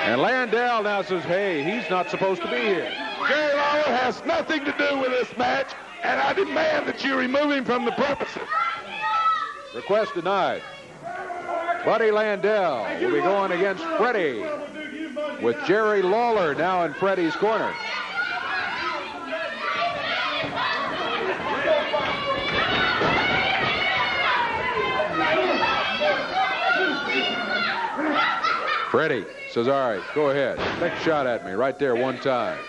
[SPEAKER 1] And Landell now says, hey, he's not supposed to be here.
[SPEAKER 20] Jerry Lawler has nothing to do with this match, and I demand that you remove him from the premises.
[SPEAKER 1] Request denied. Buddy Landell will be going against Freddy with Jerry Lawler now in Freddy's corner. Freddy says, all right, go ahead. Take a shot at me right there one time.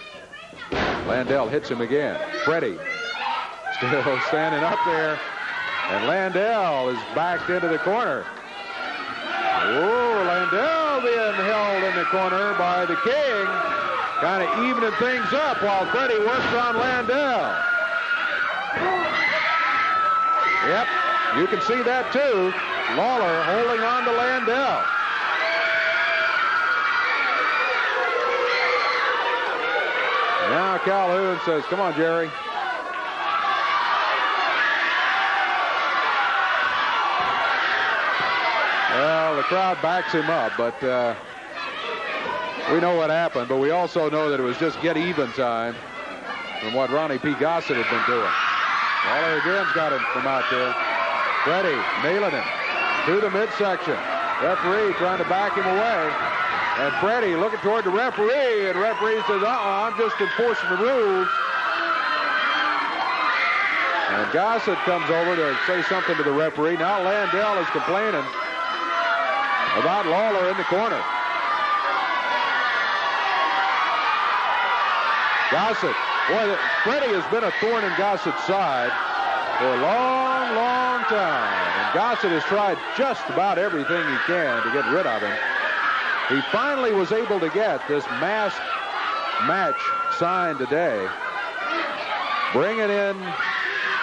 [SPEAKER 1] Landell hits him again. Freddy still standing up there. And Landell is backed into the corner. Oh, Landell being held in the corner by the king. Kind of evening things up while Freddy works on Landell. Yep, you can see that too. Lawler holding on to Landell. Now Calhoun says, come on, Jerry. Well, the crowd backs him up, but we know what happened. But we also know that it was just get even time from what Ronnie P. Gossett had been doing. Lawler again's got him from out there. Freddy nailing him to the midsection. Referee trying to back him away. And Freddy looking toward the referee, and referee says, I'm just enforcing the rules. And Gossett comes over to say something to the referee. Now Landell is complaining about Lawler in the corner. Gossett, boy, Freddy has been a thorn in Gossett's side for a long, long time. And Gossett has tried just about everything he can to get rid of him. He finally was able to get this masked match signed today, bringing in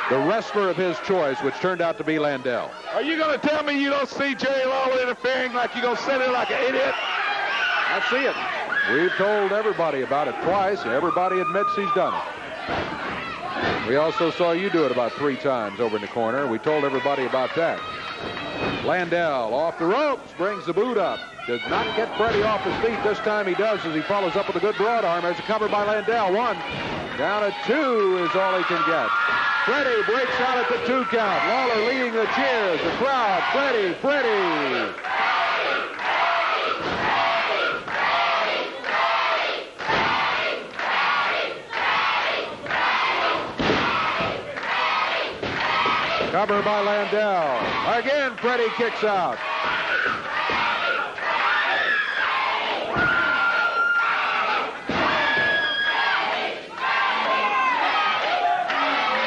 [SPEAKER 1] the wrestler of his choice, which turned out to be Landell.
[SPEAKER 20] Are you going to tell me you don't see Jerry Lawler interfering like you're going to sit there like an idiot?
[SPEAKER 1] I see it. We've told everybody about it twice. Everybody admits he's done it. We also saw you do it about 3 times over in the corner. We told everybody about that. Landell off the ropes, brings the boot up. Does not get Freddy off his feet. This time he does as he follows up with a good broad arm. There's a cover by Landell. 1. Down to 2 is all he can get. Freddy breaks out at the 2 count. Lawler leading the cheers. The crowd, Freddy, Freddy. Cover by Landell. Again, Freddy kicks out.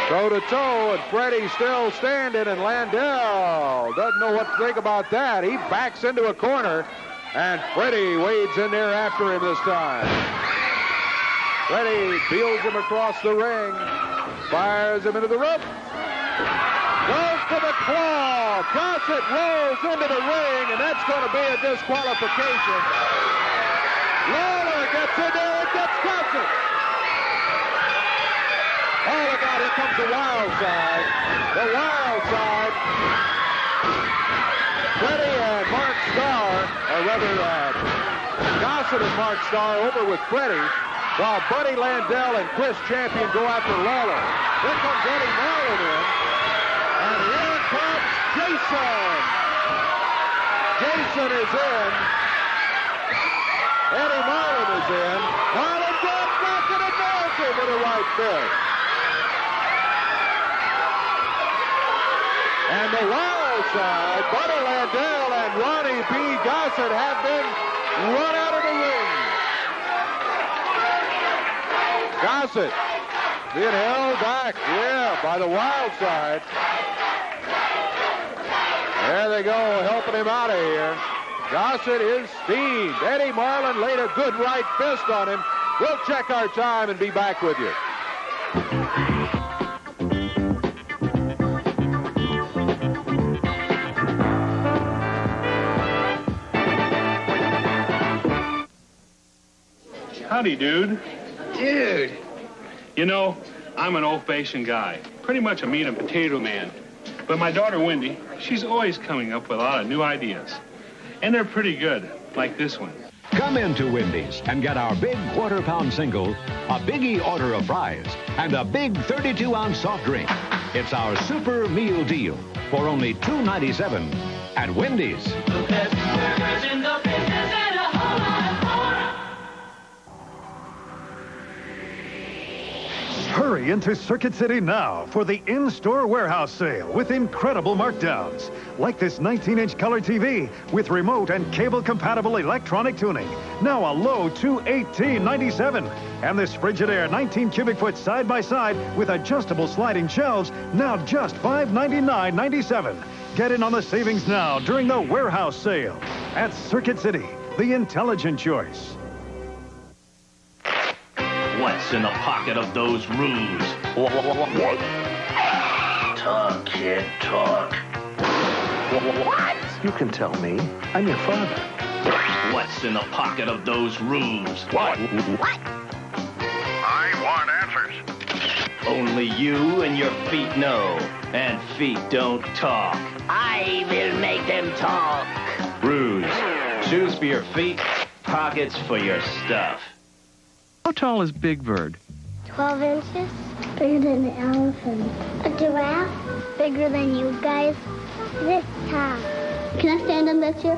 [SPEAKER 1] Toe-to-toe, and Freddy still standing, and Landell doesn't know what to think about that. He backs into a corner, and Freddy wades in there after him this time. Freddy peels him across the ring, fires him into the rope. Goes for the claw. Gossett rolls into the ring, and that's going to be a disqualification. Lawler gets in there and gets Gossett. Oh, look out, here comes the wild side. The wild side. Freddy and Mark Starr, or rather, Gossett and Mark Starr over with Freddy, while Buddy Landell and Chris Champion go after Lawler. Here comes Eddie Marlin in. And here comes Jason. Jason is in. Eddie Marlin is in. Marlin gets back and advance over the right fist. And the wild side, Buddy Landell and Ronnie P. Gossett have been run out of the ring. Gossett being held back, by the wild side. There they go, helping him out of here. Gossett is steamed. Eddie Marlin laid a good right fist on him. We'll check our time and be back with you.
[SPEAKER 4] Howdy, dude.
[SPEAKER 6] Dude.
[SPEAKER 4] You know, I'm an old-fashioned guy. Pretty much a meat and potato man. But my daughter, Wendy, she's always coming up with a lot of new ideas. And they're pretty good, like this one.
[SPEAKER 8] Come into Wendy's and get our big quarter-pound single, a biggie order of fries, and a big 32-ounce soft drink. It's our super meal deal for only $2.97 at Wendy's.
[SPEAKER 9] The best burgers in the business and a whole lot of more.
[SPEAKER 10] Hurry into Circuit City now for the in-store warehouse sale with incredible markdowns. Like this 19-inch color TV with remote and cable-compatible electronic tuning. Now a low $218.97. And this Frigidaire 19 cubic foot side-by-side with adjustable sliding shelves, now just $599.97. Get in on the savings now during the warehouse sale at Circuit City, the intelligent choice.
[SPEAKER 25] What's in the pocket of those roos? What? Talk, kid, talk. What?
[SPEAKER 7] You can tell me. I'm your father.
[SPEAKER 25] What's in the pocket of those roos?
[SPEAKER 7] What?
[SPEAKER 25] What?
[SPEAKER 26] I want answers.
[SPEAKER 25] Only you and your feet know, and feet don't talk.
[SPEAKER 9] I will make them talk.
[SPEAKER 25] Roos. Shoes for your feet, pockets for your stuff.
[SPEAKER 27] How tall is Big Bird?
[SPEAKER 24] 12 inches. Bigger than an elephant. A giraffe. Bigger than you guys. This tall. Can I stand on this here?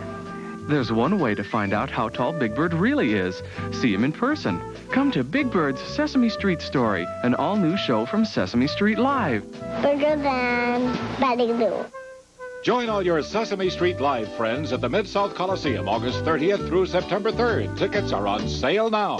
[SPEAKER 27] There's one way to find out how tall Big Bird really is. See him in person. Come to Big Bird's Sesame Street Story, an all-new show from Sesame Street Live.
[SPEAKER 24] Bigger than Betty Lou.
[SPEAKER 28] Join all your Sesame Street Live friends at the Mid-South Coliseum August 30th through September 3rd. Tickets are on sale now.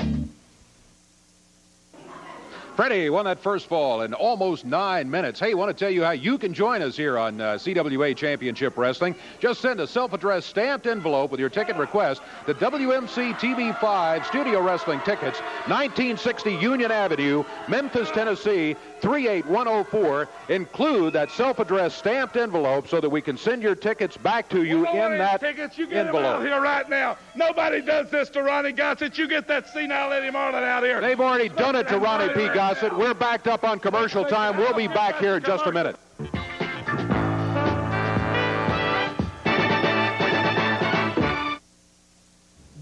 [SPEAKER 1] Freddy won that first fall in almost 9 minutes. Hey, want to tell you how you can join us here on CWA Championship Wrestling. Just send a self-addressed stamped envelope with your ticket request to WMC TV5 Studio Wrestling Tickets, 1960 Union Avenue, Memphis, Tennessee, 38104. Include that self-addressed stamped envelope so that we can send your tickets back to you in that
[SPEAKER 20] tickets, you get
[SPEAKER 1] envelope.
[SPEAKER 20] Them out here right now. Nobody does this to Ronnie Gossett. You get that senile Eddie Marlin out here.
[SPEAKER 1] They've already done it to Ronnie P. Gossett. We're backed up on commercial time. We'll be back here in just a minute.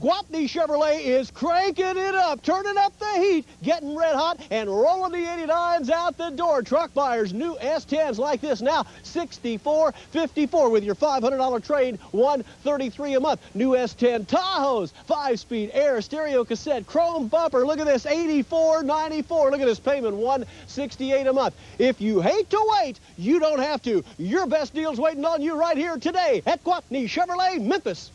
[SPEAKER 6] Gwatney Chevrolet is cranking it up, turning up the heat, getting red hot, and rolling the 89s out the door. Truck buyers, new S10s like this now, $64.54 with your $500 trade, $133 a month. New S10 Tahoes, 5-speed air, stereo cassette, chrome bumper. Look at this, $84.94. Look at this payment, $168 a month. If you hate to wait, you don't have to. Your best deal's waiting on you right here today at Gwatney Chevrolet, Memphis.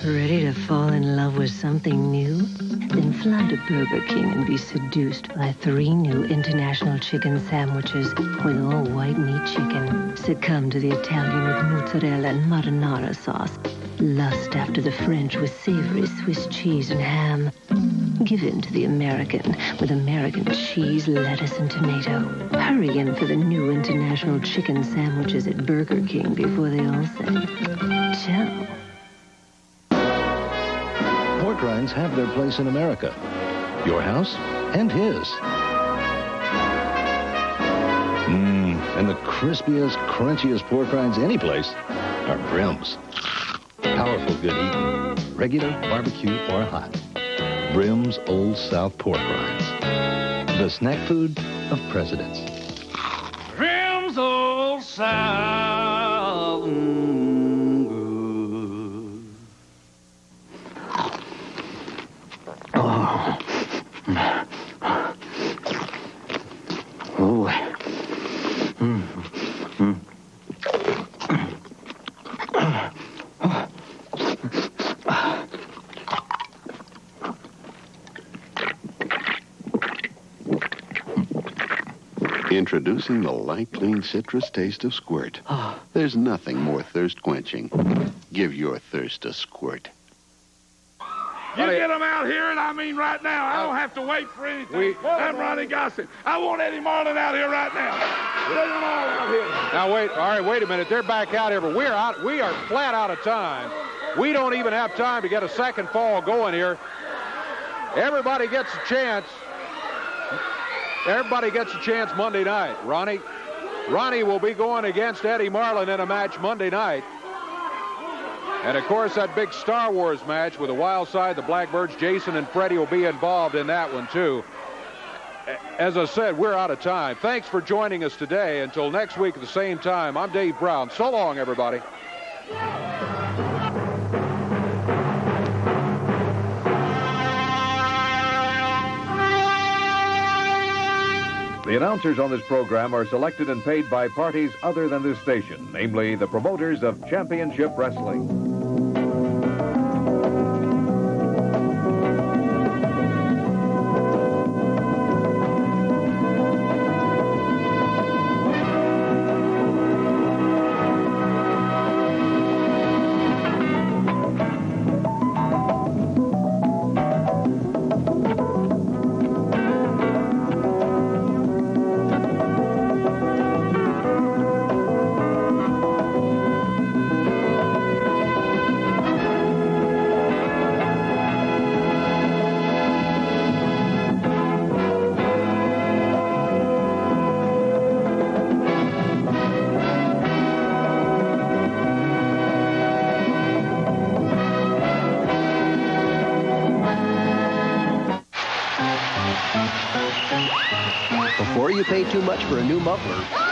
[SPEAKER 11] Ready to fall in love with something new? Then fly to Burger King and be seduced by 3 new international chicken sandwiches with all white meat chicken. Succumb to the Italian with mozzarella and marinara sauce. Lust after the French with savory Swiss cheese and ham. Give in to the American with American cheese, lettuce, and tomato. Hurry in for the new international chicken sandwiches at Burger King before they all say, ciao.
[SPEAKER 12] Pork rinds have their place in America. Your house and his. And the crispiest, crunchiest pork rinds any place are Brim's. Powerful good eating, regular, barbecue, or hot. Brim's Old South pork rinds. The snack food of presidents.
[SPEAKER 9] Brim's Old South.
[SPEAKER 13] Introducing the light, clean citrus taste of Squirt. There's nothing more thirst-quenching. Give your thirst a squirt.
[SPEAKER 20] You get them out here, and I mean right now. I don't have to wait for anything. I'm Ronnie Gossett. I want Eddie Marlin out here right now. Bring them all out here.
[SPEAKER 1] Now, wait. All right, wait a minute. They're back out here, but we are flat out of time. We don't even have time to get a second fall going here. Everybody gets a chance. Everybody gets a chance Monday night. Ronnie will be going against Eddie Marlin in a match Monday night. And, of course, that big Star Wars match with the Wild Side, the Blackbirds, Jason and Freddy will be involved in that one, too. As I said, we're out of time. Thanks for joining us today. Until next week at the same time, I'm Dave Brown. So long, everybody.
[SPEAKER 14] The announcers on this program are selected and paid by parties other than this station, namely the promoters of Championship Wrestling.
[SPEAKER 21] Before you pay too much for a new muffler,